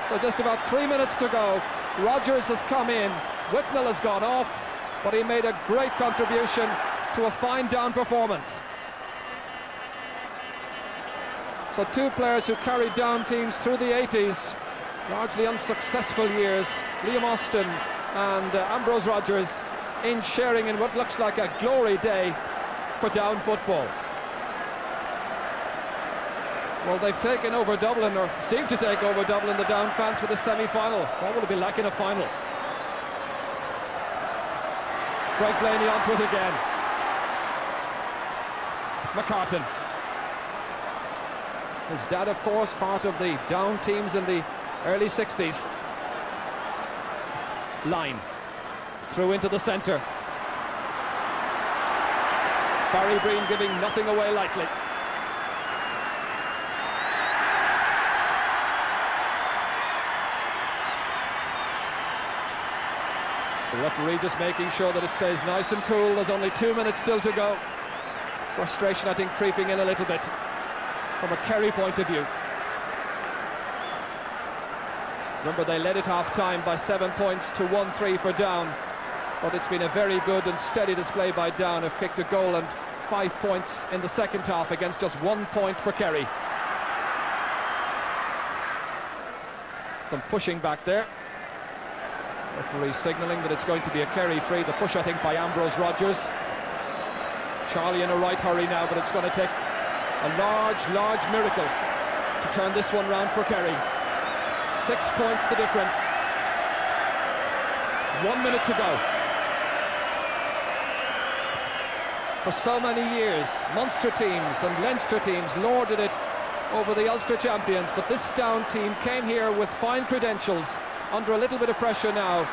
So just about 3 minutes to go. Rogers has come in. Whitnell has gone off, but he made a great contribution to a fine Down performance. So 2 players who carried Down teams through the 80s, largely unsuccessful years, Liam Austin and Ambrose Rogers, in sharing in what looks like a glory day for Down football. Well, they've taken over Dublin, or seem to take over Dublin, the Down fans, for the semi-final. What would it be like in a final? Greg Blaney onto it again. McCartan. His dad, of course, part of the Down teams in the early 60s. Line. Through into the centre. Barry Breen giving nothing away lightly. The referee just making sure that it stays nice and cool. There's only 2 minutes still to go. Frustration, I think, creeping in a little bit from a Kerry point of view. Remember, they led at half-time by 7 points to 1-3 for Down, but it's been a very good and steady display by Down. Have kicked a goal and 5 points in the second half against just 1 point for Kerry. Some pushing back there. Referee signalling that it's going to be a Kerry free. The push, I think, by Ambrose Rogers. Charlie in a right hurry now, but it's going to take a large miracle to turn this one round for Kerry. 6 points the difference. 1 minute to go. For so many years, Munster teams and Leinster teams lorded it over the Ulster champions, but this Down team came here with fine credentials, under a little bit of pressure now,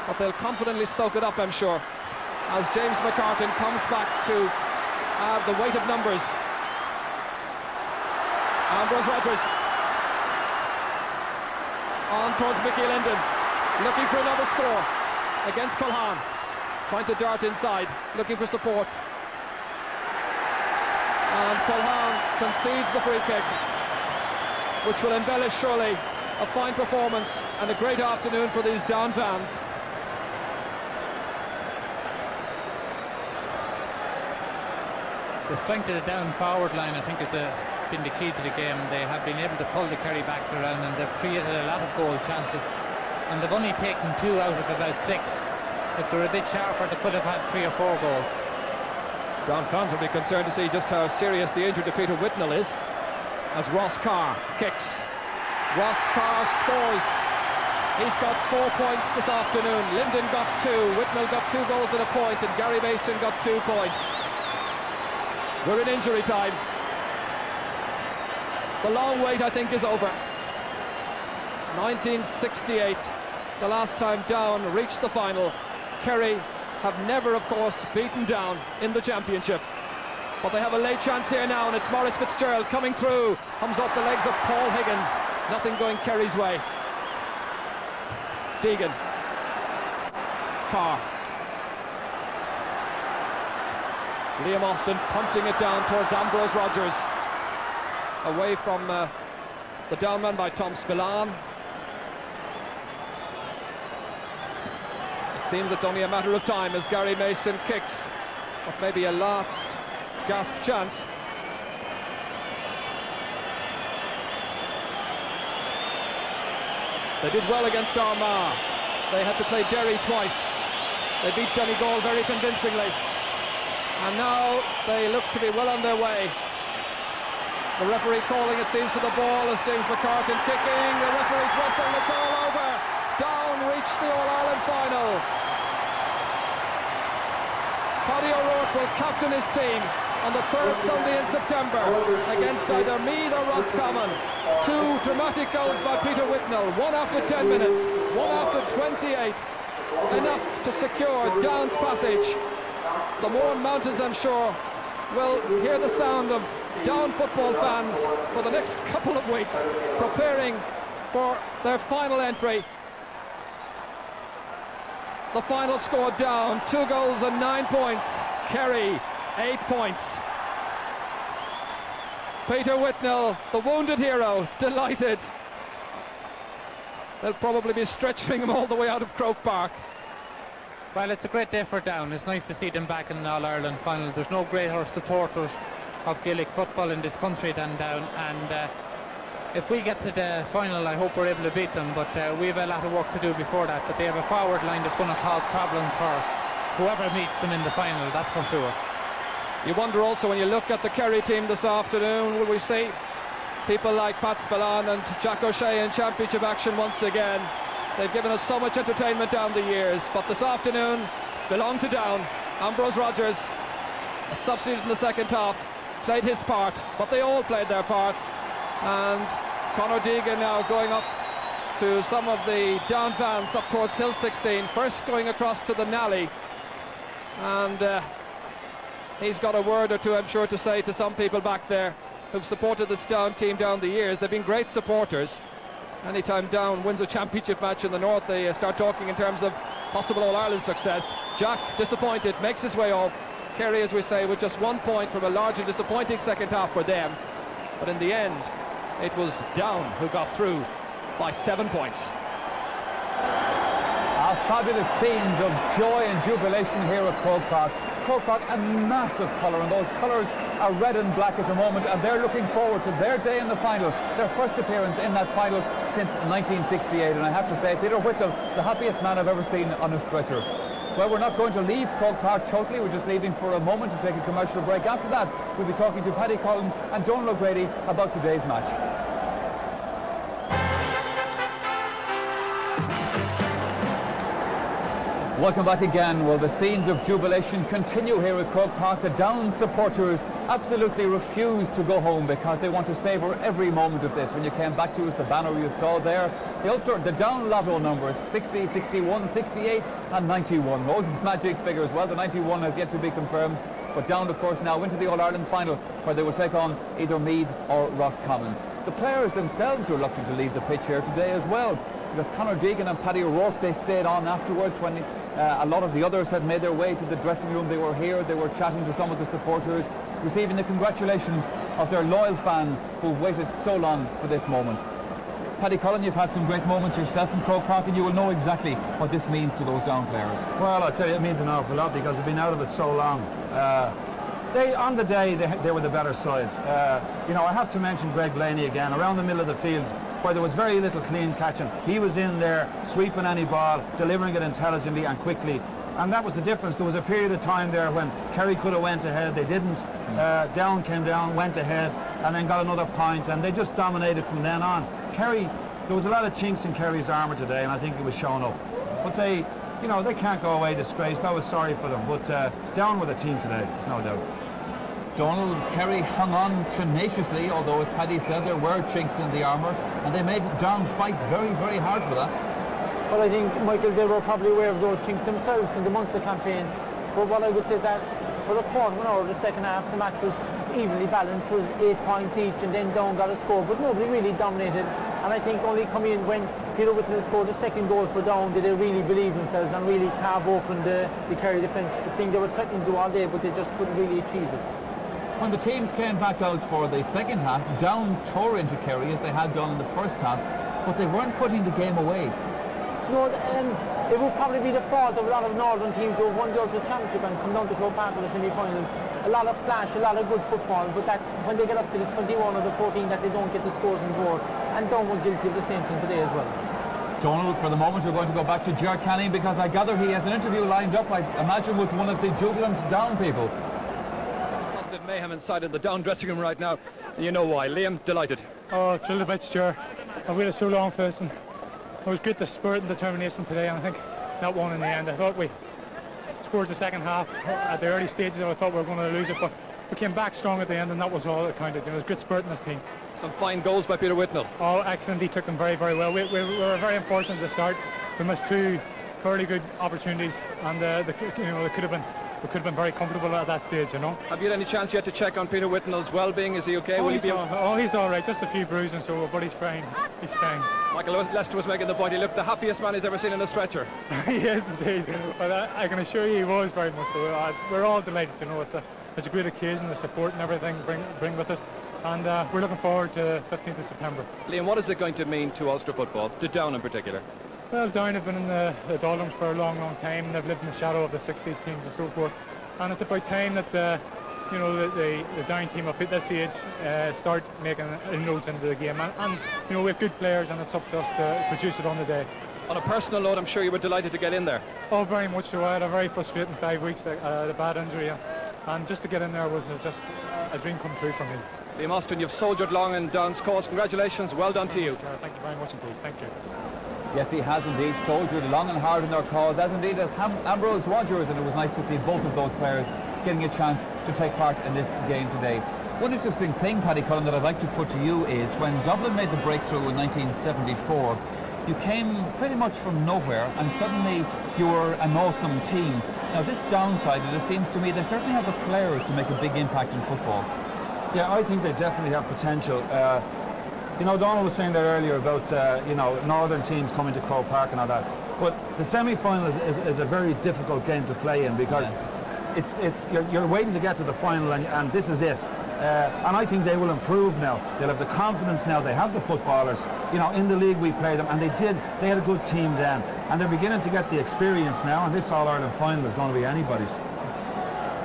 but they'll confidently soak it up, I'm sure, as James McCartan comes back to add the weight of numbers. Ambrose Rogers on towards Mickey Linden, looking for another score against Culhane, trying to dart inside, looking for support, and Culhane concedes the free kick, which will embellish surely a fine performance and a great afternoon for these Down fans. The strength of the Down forward line, I think, has been the key to the game. They have been able to pull the Kerry backs around, and they've created a lot of goal chances, and they've only taken 2 out of about 6. If they were a bit sharper, they could have had 3 or 4 goals. Down fans will be concerned to see just how serious the injury to Peter Whitnell is, as Ross Carr kicks. Ross Carr scores. He's got 4 points this afternoon. Linden got 2, Whitnell got 2 goals and a point, and Gary Mason got 2 points. We're in injury time. The long wait, I think, is over. 1968, the last time Down reached the final. Kerry have never, of course, beaten Down in the championship. But they have a late chance here now, and it's Maurice Fitzgerald coming through. Comes off the legs of Paul Higgins. Nothing going Kerry's way. Deegan. Carr. Liam Austin punting it down towards Ambrose Rogers. Away from the down man by Tom Spillane. It seems it's only a matter of time as Gary Mason kicks what may be a last gasp chance. They did well against Armagh. They had to play Derry twice. They beat Donegal very convincingly. And now they look to be well on their way. The referee calling, it seems, to the ball as James McCartan kicking. The referee's whistle, it's all over. Down reached the All-Ireland final. Paddy O'Rourke will captain his team on the third Sunday in September against either Meath or Roscommon. Two dramatic goals by Peter Whitnell, one after 10 minutes, one after 28. Enough to secure Down's passage. The Mourne Mountains, I'm sure, will hear the sound of Down football fans for the next couple of weeks, preparing for their final entry. The final score Down, 2 goals and 9 points. Kerry, 8 points. Peter Whitnell, the wounded hero, delighted. They'll probably be stretching him all the way out of Croke Park. Well, it's a great day for Down. It's nice to see them back in an All-Ireland final. There's no greater supporters of Gaelic football in this country than Down, and if we get to the final, I hope we're able to beat them, but we have a lot of work to do before that. But they have a forward line that's going to cause problems for whoever meets them in the final, that's for sure. You wonder also, when you look at the Kerry team this afternoon, will we see people like Pat Spillane and Jack O'Shea in championship action once again? They've given us so much entertainment down the years, but this afternoon it's belonged to Down. Ambrose Rogers, a substitute in the second half, played his part, but they all played their parts. And Conor Deegan now going up to some of the Down fans up towards Hill 16, first going across to the Nally, and he's got a word or two, I'm sure, to say to some people back there who've supported this Down team down the years. They've been great supporters. Anytime Down wins a championship match in the north, they start talking in terms of possible All-Ireland success. Jack, disappointed, makes his way off. Kerry, as we say, with just 1 point from a largely disappointing second half for them. But in the end, it was Down who got through by 7 points. Fabulous scenes of joy and jubilation here at Croke Park. Croke Park, a massive colour, and those colours are red and black at the moment, and they're looking forward to their day in the final, their first appearance in that final since 1968. And I have to say, Peter Whitnell, the happiest man I've ever seen on a stretcher. Well, we're not going to leave Croke Park totally, we're just leaving for a moment to take a commercial break. After that, we'll be talking to Paddy Collins and Donal O'Grady about today's match. Welcome back again. Well, the scenes of jubilation continue here at Croke Park. The Down supporters absolutely refuse to go home because they want to savour every moment of this. When you came back to us, the banner you saw there, the Down lotto numbers, 60, 61, 68 and 91. Those magic figures. Well, the 91 has yet to be confirmed, but Down, of course, now into the All-Ireland final, where they will take on either Meath or Roscommon. The players themselves were lucky to leave the pitch here today as well, because Conor Deegan and Paddy O'Rourke, they stayed on afterwards when a lot of the others had made their way to the dressing room. They were here, they were chatting to some of the supporters, receiving the congratulations of their loyal fans who've waited so long for this moment. Paddy Collins, you've had some great moments yourself in Croke Park, and you will know exactly what this means to those Down players. Well, I'll tell you, it means an awful lot because they've been out of it so long. On the day, they were the better side. You know, I have to mention Greg Blaney again, around the middle of the field, where there was very little clean catching. He was in there, sweeping any ball, delivering it intelligently and quickly. And that was the difference. There was a period of time there when Kerry could have went ahead. They didn't. Down came down, went ahead, and then got another point, and they just dominated from then on. Kerry, there was a lot of chinks in Kerry's armour today, and I think it was shown up. But they, you know, they can't go away disgraced. I was sorry for them. But Down with a team today, there's no doubt. Donald, Kerry hung on tenaciously, although as Paddy said there were chinks in the armour, and they made Down fight very, very hard for that. Well, I think, Michael, they were probably aware of those chinks themselves in the Munster campaign. But what I would say is that for the quarter of an hour of the second half, the match was evenly balanced. It was 8 points each, and then Down got a score, but nobody really dominated. And I think only coming in when Peter Whitnell scored the second goal for Down did they really believe themselves and really carve open the Kerry defence. The thing they were threatening to do all day, but they just couldn't really achieve it. When the teams came back out for the second half, Down tore into Kerry as they had done in the first half, but they weren't putting the game away. No, it would probably be the fault of a lot of northern teams who have won the Ulster Championship and come down to Croke Park in the semi-finals. A lot of flash, a lot of good football, but that when they get up to the 21 or the 14 that they don't get the scores on board. And Down were guilty of the same thing today as well. Donald, for the moment we're going to go back to Ger Canning because I gather he has an interview lined up, I imagine, with one of the jubilant Down people. Positive mayhem inside in the Down dressing room right now, and you know why. Liam, delighted. Oh, thrilled about Ger. I've waited so long for this, and it was great, the spirit and determination today, and I think that won in the end. I thought we scored the second half at the early stages. I thought we were going to lose it, but we came back strong at the end, and that was all that counted. There was great spirit in this team. Some fine goals by Peter Whitnell. Oh, excellent. He took them very, very well. We were very unfortunate at the start. We missed 2 fairly good opportunities, and they could have been very comfortable at that stage, you know. Have you had any chance yet to check on Peter Whitnell's well-being? Is he okay? Will he be? He's all right. Just a few bruises and so, but he's fine. He's fine. Michael Lester was making the point. He looked the happiest man he's ever seen in a stretcher. He is indeed. But I can assure you he was very much so. We're all delighted, you know. It's a great occasion, the support and everything bring with us. And we're looking forward to 15th of September. Liam, what is it going to mean to Ulster football, to Down in particular? Well, Down have been in the doldrums for a long, long time. They've lived in the shadow of the 60s teams and so forth. And it's about time that the Down team up at this age start making inroads into the game. And we have good players, and it's up to us to produce it on the day. On a personal note, I'm sure you were delighted to get in there. Oh, very much so. I had a very frustrating 5 weeks, a bad injury, and just to get in there was just a dream come true for me. Liam Austin, you've soldiered long in Down's cause. Congratulations, well done to you. Thank you very much indeed. Thank you. Yes, he has indeed soldiered long and hard in their cause, as indeed has Ambrose Rogers, and it was nice to see both of those players getting a chance to take part in this game today. One interesting thing, Paddy Cullen, that I'd like to put to you is when Dublin made the breakthrough in 1974, you came pretty much from nowhere and suddenly you were an awesome team. Now this downside, it seems to me, they certainly have the players to make a big impact in football. Yeah, I think they definitely have potential. Donald was saying there earlier about northern teams coming to Croke Park and all that, but the semi-final is a very difficult game to play in because you're waiting to get to the final, and this is it. And I think they will improve now. They'll have the confidence now. They have the footballers. In the league we played them, and they had a good team then, and they're beginning to get the experience now. And this All-Ireland final is going to be anybody's.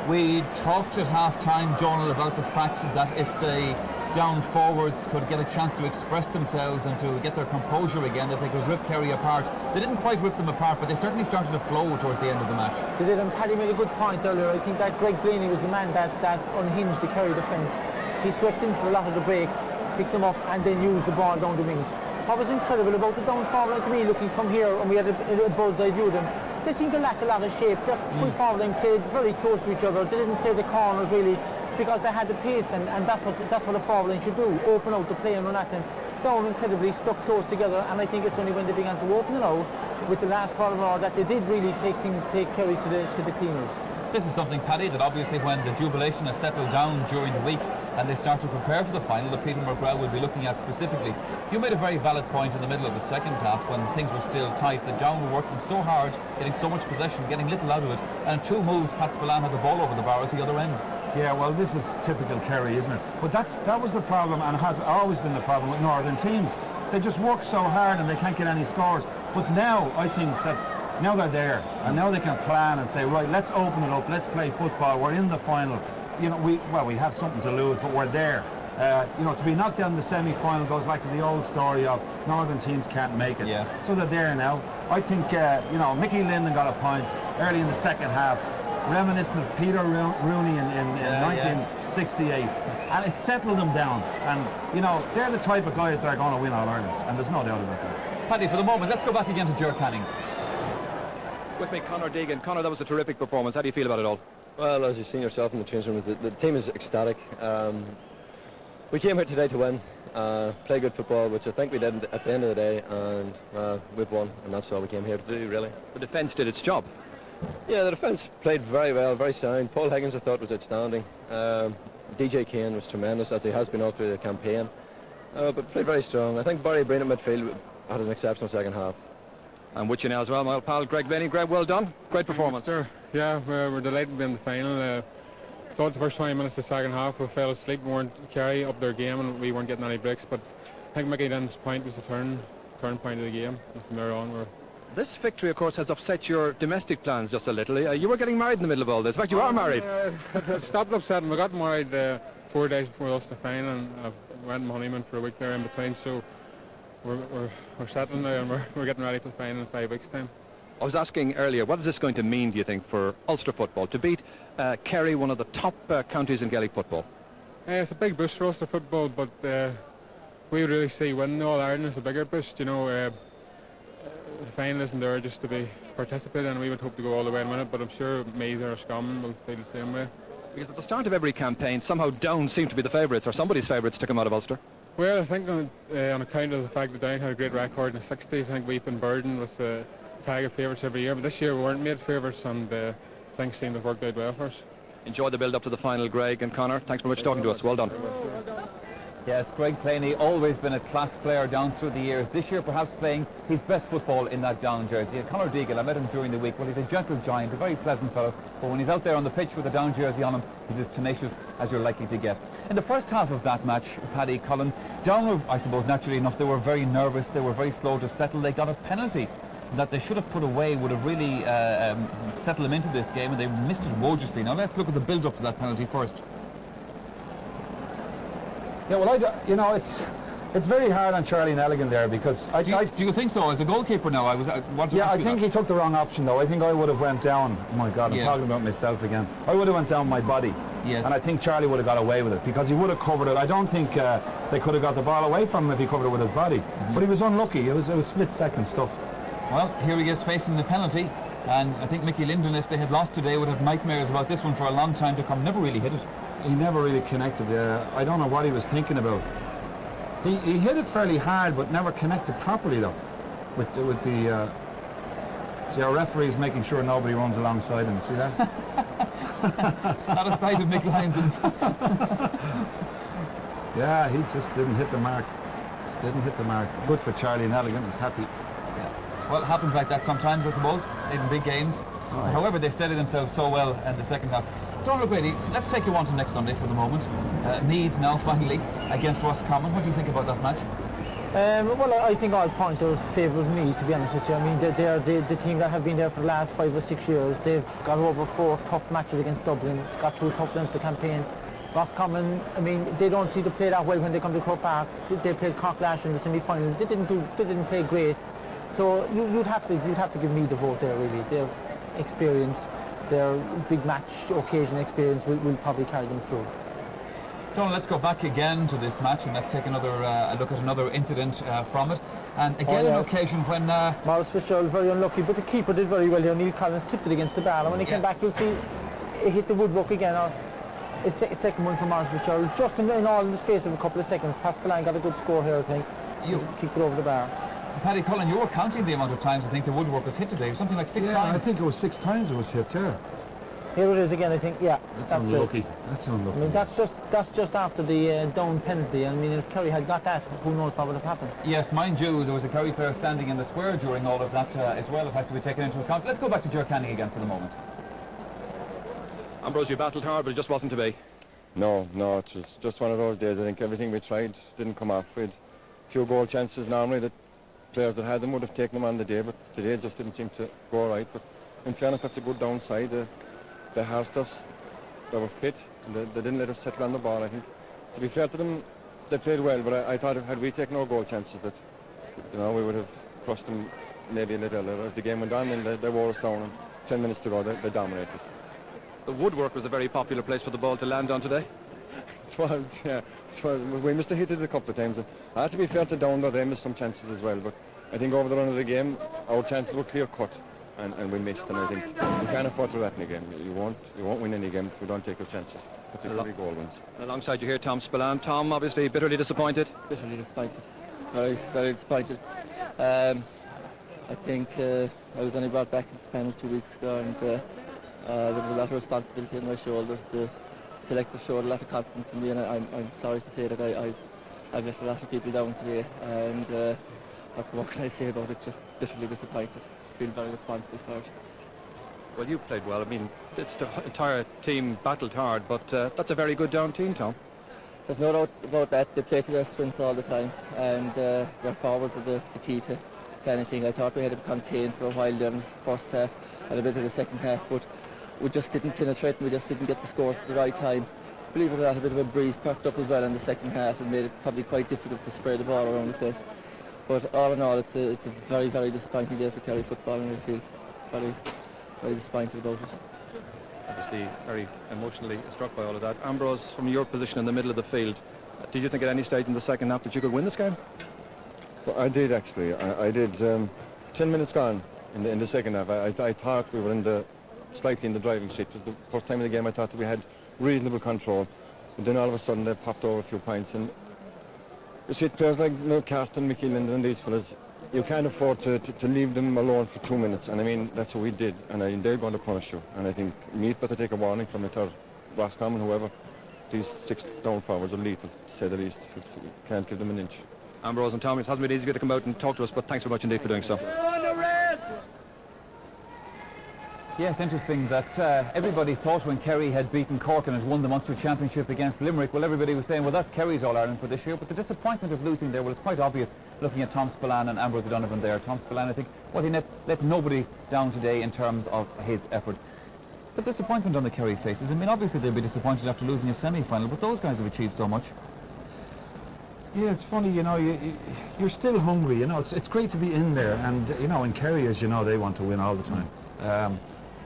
We talked at half-time, Donald, about the fact that if the Down forwards could get a chance to express themselves and to get their composure again, that they could rip Kerry apart. They didn't quite rip them apart, but they certainly started to flow towards the end of the match. They did, and Paddy made a good point earlier. I think that Greg Blaney was the man that unhinged the Kerry defence. He swept in for a lot of the breaks, picked them up, and then used the ball down the wings. What was incredible about the Down forward line to me, looking from here, and we had a bird's eye view of them, they seemed to lack a lot of shape. Their full forward line played very close to each other. They didn't play the corners really, because they had the pace, and that's what a forward line should do, open out the play and run at them. Down incredibly stuck close together, and I think it's only when they began to open it out with the last part of an hour that they did really take Kerry to the cleaners. This is something, Paddy, that obviously when the jubilation has settled down during the week and they start to prepare for the final, that Peter McGrath will be looking at specifically. You made a very valid point in the middle of the second half when things were still tight, that Down were working so hard, getting so much possession, getting little out of it, and in 2 moves Pat Spillane had the ball over the bar at the other end. Yeah, well, this is typical Kerry, isn't it? But that was the problem, and has always been the problem with northern teams. They just work so hard and they can't get any scores. But now, I think that now they're there, and now they can plan and say, right, let's open it up, let's play football, we're in the final. We have something to lose, but we're there. To be knocked out in the semi-final goes back to the old story of northern teams can't make it. Yeah. So they're there now. I think, Mickey Linden got a point early in the second half, reminiscent of Peter Rooney in 1968, and it settled them down. And they're the type of guys that are going to win All-Irelands, and there's no doubt about that. Paddy, for the moment, let's go back again to Ger Canning. With me, Conor Deegan. Conor, that was a terrific performance. How do you feel about it all? Well, as you've seen yourself in the change room, the team is ecstatic. We came here today to win, play good football, which I think we did at the end of the day, and we've won, and that's all we came here to do, really. The defence did its job. Yeah, the defence played very well, very sound. Paul Higgins, I thought, was outstanding. DJ Kane was tremendous, as he has been all through the campaign, but played very strong. I think Barry Breen at midfield had an exceptional second half. And with you now as well, my old pal Greg Benny. Greg, well done. Great performance. Sure. Yeah, we're delighted to be in the final. Thought the first 20 minutes of the second half we fell asleep. We weren't Kerry up their game and we weren't getting any breaks, but I think Mickey Lynn's point was the turn point of the game. And from there on, This victory, of course, has upset your domestic plans just a little. You were getting married in the middle of all this. In fact, you are married. Stopped upsetting. We got married 4 days before us the final, and I went on honeymoon for a week there in between. So we're settling now, and we're getting ready for the final in 5 weeks' time. I was asking earlier, what is this going to mean, do you think, for Ulster football to beat Kerry, one of the top counties in Gaelic football? It's a big boost for Ulster football, but we really see winning All Ireland as a bigger boost. You know, the final isn't there just to be participated, and we would hope to go all the way and win it. But I'm sure Meath or Scum will feel the same way. Because at the start of every campaign, somehow Down seemed to be the favourites, or somebody's favourites to come out of Ulster. Well, I think on account of the fact that Down had a great record in the 60s, I think we've been burdened with tag of favourites every year, but this year we weren't made favourites, and things seem to have worked out well for us. Enjoy the build-up to the final, Greg and Conor. Thanks very much for talking to us. Well done. Yes, Greg Planey, always been a class player down through the years. This year perhaps playing his best football in that Down jersey. And Conor Deagle, I met him during the week. Well, he's a gentle giant, a very pleasant fellow. But when he's out there on the pitch with a Down jersey on him, he's as tenacious as you're likely to get. In the first half of that match, Paddy Cullen, Down were, I suppose, naturally enough, they were very nervous. They were very slow to settle. They got a penalty that they should have put away, would have really settled them into this game, and they missed it wogiously. Now let's look at the build-up to that penalty first. Yeah, well, it's very hard on Charlie Nelligan there, because do you think so? As a goalkeeper now, I think he took the wrong option though. I think I would have went down. Oh my God, I'm talking about myself again. I would have went down my body. Yes. And I think Charlie would have got away with it, because he would have covered it. I don't think they could have got the ball away from him if he covered it with his body. But he was unlucky. It was split-second stuff. Well, here he is facing the penalty, and I think Mickey Linden, if they had lost today, would have nightmares about this one for a long time to come. Never really hit it. He never really connected. I don't know what he was thinking about. He hit it fairly hard, but never connected properly though. With the see, our referee's making sure nobody runs alongside him. See that? Not a sight of Mick Lyons. Yeah, he just didn't hit the mark. Just didn't hit the mark. Good for Charlie Nelligan. He's happy. Well, it happens like that sometimes, I suppose, in big games. Right. However, they steadied themselves so well in the second half. Donald Brady, let's take you on to next Sunday for the moment. Meath now finally against Roscommon. What do you think about that match? Well, I think all pointers favours Meath, to be honest with you. I mean, they're the team that have been there for the last 5 or 6 years. They've got over 4 tough matches against Dublin, got 2 tough wins the campaign. Roscommon, I mean, they don't seem to play that well when they come to Croke Park. They played Cork last year in the semi-final. They didn't play great. So you'd have to give me the vote there, really. Their experience, their big match occasion experience will probably carry them through. Donald, let's go back again to this match and let's take another look at another incident from it. And again, an occasion when Maurice Fitzgerald very unlucky, but the keeper did very well here. Neil Collins tipped it against the bar, and when he came back, you'll see it hit the woodwork again. It's second one for Maurice Fitzgerald, just in the space of a couple of seconds. Pascaline got a good score here, I think. Kicked it over the bar. Paddy Cullen, you were counting the amount of times I think the woodwork was hit today. Something like 6 times. I think it was 6 times it was hit, yeah. Here it is again, I think, yeah. That's unlucky. That's unlucky. I mean, that's just after the Down penalty. I mean, if Kerry had got that, who knows what would have happened. Yes, mind you, there was a Kerry player standing in the square during all of that as well. It has to be taken into account. Let's go back to Ger Canning again for the moment. Ambrose, you battled hard, but it just wasn't to be. No, it was just one of those days. I think everything we tried didn't come off. We had few goal chances normally that players that had them would have taken them on the day, but today it just didn't seem to go right. But in fairness, that's a good downside. They housed us, they were fit, and they didn't let us settle on the ball. I think, to be fair to them, they played well, but I thought had we taken our goal chances, that we would have crushed them maybe a little. As the game went on, and they wore us down, and 10 minutes to go, they dominated us. The woodwork was a very popular place for the ball to land on today. It was, yeah. We must have hit it a couple of times. I had to be fair to Down, though they missed some chances as well, but I think over the run of the game, our chances were clear-cut. and we missed, and I think you can't afford to rat in a game. You won't win any game if you don't take your chances, particularly goal wins. Alongside you here, Tom Spillane. Tom, obviously bitterly disappointed. Bitterly disappointed. Very, very disappointed. I think I was only brought back into panel 2 weeks ago, and there was a lot of responsibility on my shoulders. The selectors showed a lot of confidence in me, and I'm sorry to say that I've let a lot of people down today, and what can I say about it? Just bitterly disappointed. Feel very responsible for it. Well, you played well. I mean, it's the entire team battled hard, but that's a very good down team, Tom. There's no doubt about that. They play to their strengths all the time, and their forwards are the key to anything. I thought we had them contained for a while there in the first half and a bit of the second half, but we just didn't penetrate and we just didn't get the scores at the right time. Believe it or not, a bit of a breeze perked up as well in the second half and made it probably quite difficult to spread the ball around the place. But all in all, it's a very, very disappointing day for Kerry football, and I feel very, very disappointed about it. Obviously very emotionally struck by all of that. Ambrose, from your position in the middle of the field, did you think at any stage in the second half that you could win this game? Well, I did actually. I did. 10 minutes gone in the second half. I thought we were slightly in the driving seat. It was the first time in the game I thought that we had reasonable control. But then all of a sudden they popped over a few points, and you see players like Carton, Mickey Linden and these fellas, you can't afford to leave them alone for 2 minutes, and I mean that's what we did, and they're going to punish you, and I think Meath better take a warning from it, or Roscommon, whoever. These 6 down forwards are lethal, to say the least. You can't give them an inch. Ambrose and Tom, it hasn't been easy to come out and talk to us, but thanks very much indeed for doing so. Yes, interesting that everybody thought when Kerry had beaten Cork and had won the Munster Championship against Limerick, well, everybody was saying, well, that's Kerry's All-Ireland for this year, but the disappointment of losing there, well, it's quite obvious looking at Tom Spillane and Ambrose O'Donovan there. Tom Spillane, I think, well, he let nobody down today in terms of his effort. The disappointment on the Kerry faces, I mean, obviously they'll be disappointed after losing a semi-final, but those guys have achieved so much. Yeah, it's funny, you know, you're still hungry, you know, it's great to be in there, and, you know, in Kerry, as you know, they want to win all the time.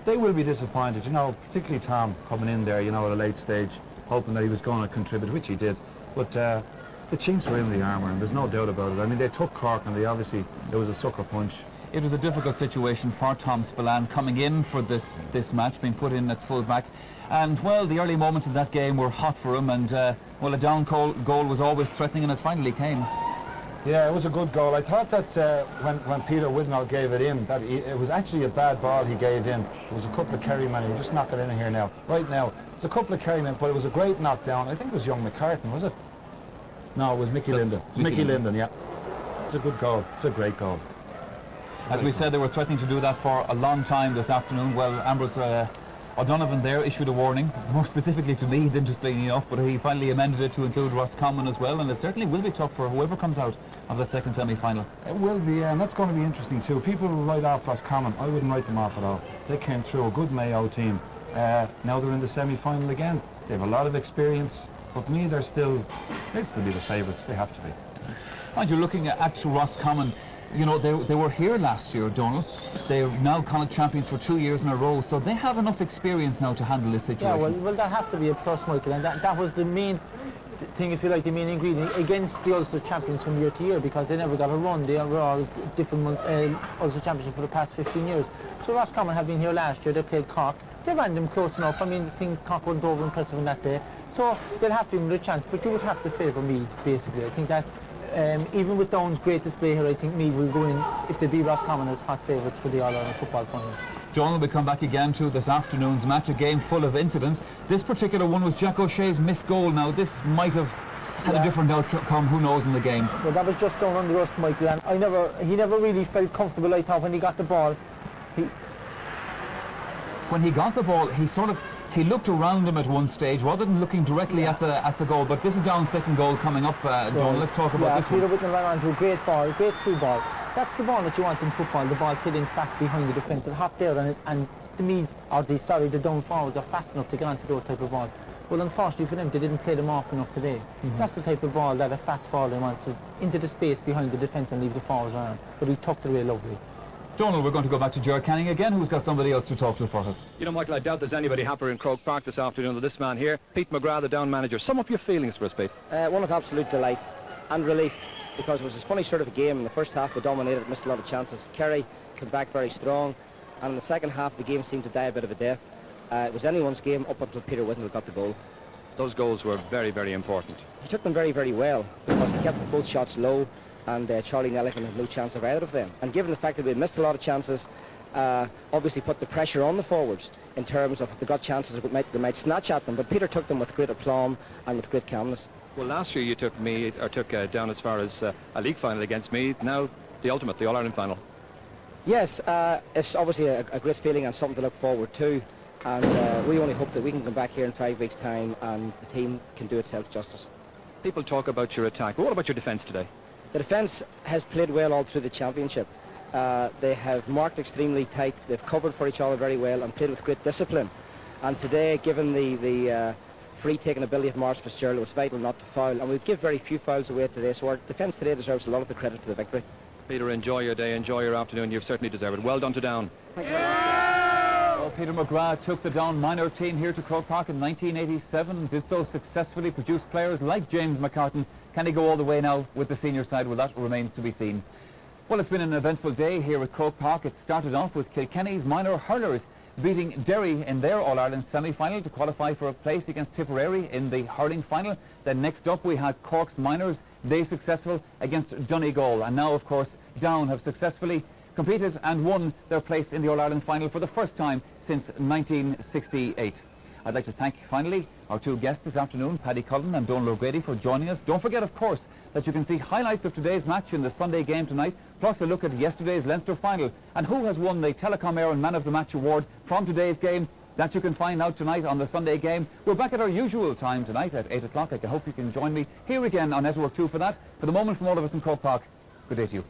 They will be disappointed, you know, particularly Tom coming in there, you know, at a late stage, hoping that he was going to contribute, which he did. But the chinks were in the armour, and there's no doubt about it. I mean, they took Cork, and there was a sucker punch. It was a difficult situation for Tom Spillane coming in for this match, being put in at full back. And, well, the early moments of that game were hot for him, and, well, a down goal was always threatening, and it finally came. Yeah, it was a good goal. I thought that when Peter Widnall gave it in, that it was actually a bad ball he gave in. There was a couple of Kerry men, he'll just knock it in here now. Right now, there's a couple of Kerry men, but it was a great knockdown. I think it was young McCartan, was it? No, it was Mickey Linden. Mickey Linden, yeah. It's a good goal. It's a great goal. As we said, they were threatening to do that for a long time this afternoon. Well, Ambrose O'Donovan there issued a warning, more specifically to me, interestingly enough, but he finally amended it to include Roscommon as well, and it certainly will be tough for whoever comes out of that second semi-final. It will be, and that's going to be interesting too. People will write off Roscommon. I wouldn't write them off at all. They came through, a good Mayo team. Now they're in the semi-final again. They have a lot of experience, but me, they'll still be the favourites. They have to be. And you're looking at Roscommon. You know, they were here last year, Donald. They're now college champions for 2 years in a row, so they have enough experience now to handle this situation. Yeah, well, that has to be a plus, Michael, and that was the main thing, if you like, the main ingredient against the Ulster champions from year to year, because they never got a run. They were always different Ulster champions for the past 15 years. So Roscommon have been here last year. They played Cork. They ran them close enough. I mean, I think Cork weren't over impressive on that day. So they'll have to give them a chance, but you would have to favour Meath, basically. I think that even with Down's great display here, I think Meath will go in, if they beat Roscommon, as hot favourites for the All-Ireland football final. John, we come back again to this afternoon's match, a game full of incidents. This particular one was Jack O'Shea's missed goal. Now, this might have had a different outcome, who knows, in the game. Well, that was just down under us, Michael, and he never really felt comfortable, I thought, when he got the ball. When he got the ball, he looked around him at one stage rather than looking directly at the goal. But this is Down's second goal coming up, John. Let's talk about this one. Peter Whitnell ran onto a great ball, great through ball. That's the ball that you want in football, the ball hit in fast behind the defence. It hopped there, and the down forwards are fast enough to get onto those type of balls. Well, unfortunately for them, they didn't play them off enough today. That's the type of ball that a fast forward wants, into the space behind the defence and leave the forwards around. But he tucked it away lovely. Donald, we're going to go back to Ger Canning again, who's got somebody else to talk to for us. You know, Michael, I doubt there's anybody happier in Croke Park this afternoon than this man here, Pete McGrath, the Down manager. Sum up your feelings for us, Pete. One of absolute delight and relief, because it was a funny sort of a game. In the first half, we dominated, missed a lot of chances. Kerry came back very strong. and in the second half the game seemed to die a bit of a death. It was anyone's game up until Peter Whitnell got the goal. Those goals were very, very important. He took them very, very well, because he kept both shots low, and Charlie Nellican had no chance of either of them. And given the fact that we had missed a lot of chances, obviously put the pressure on the forwards in terms of if they got chances they might snatch at them, but Peter took them with great aplomb and with great calmness. Well, last year you took down as far as a league final against me. Now the ultimate, the All-Ireland final. Yes, it's obviously a great feeling and something to look forward to, and we only hope that we can come back here in 5 weeks' time and the team can do itself justice. People talk about your attack, but what about your defence today? The defence has played well all through the championship. They have marked extremely tight, they've covered for each other very well and played with great discipline. And today, given the free-taking ability of Maurice Fitzgerald, it was vital not to foul, and we give very few fouls away today, so our defence today deserves a lot of the credit for the victory. Peter, enjoy your day, enjoy your afternoon, you've certainly deserved it. Well done to Down. Thank you very much. Well, Peter McGrath took the Down minor team here to Croke Park in 1987, did so successfully, produced players like James McCartan. Can he go all the way now with the senior side? Well, that remains to be seen. Well, it's been an eventful day here at Croke Park. It started off with Kilkenny's minor hurlers beating Derry in their All-Ireland semi-final to qualify for a place against Tipperary in the hurling final. Then next up we had Cork's minors, they successful against Donegal. And now, of course, Down have successfully competed and won their place in the All-Ireland final for the first time since 1968. I'd like to thank, finally, our two guests this afternoon, Paddy Cullen and Donal O'Grady, for joining us. Don't forget, of course, that you can see highlights of today's match in the Sunday game tonight, plus a look at yesterday's Leinster final and who has won the Telecom Éireann Man of the Match award from today's game. That you can find out tonight on the Sunday game. We're back at our usual time tonight at 8 o'clock. I hope you can join me here again on Network 2 for that. For the moment, from all of us in Croke Park, good day to you.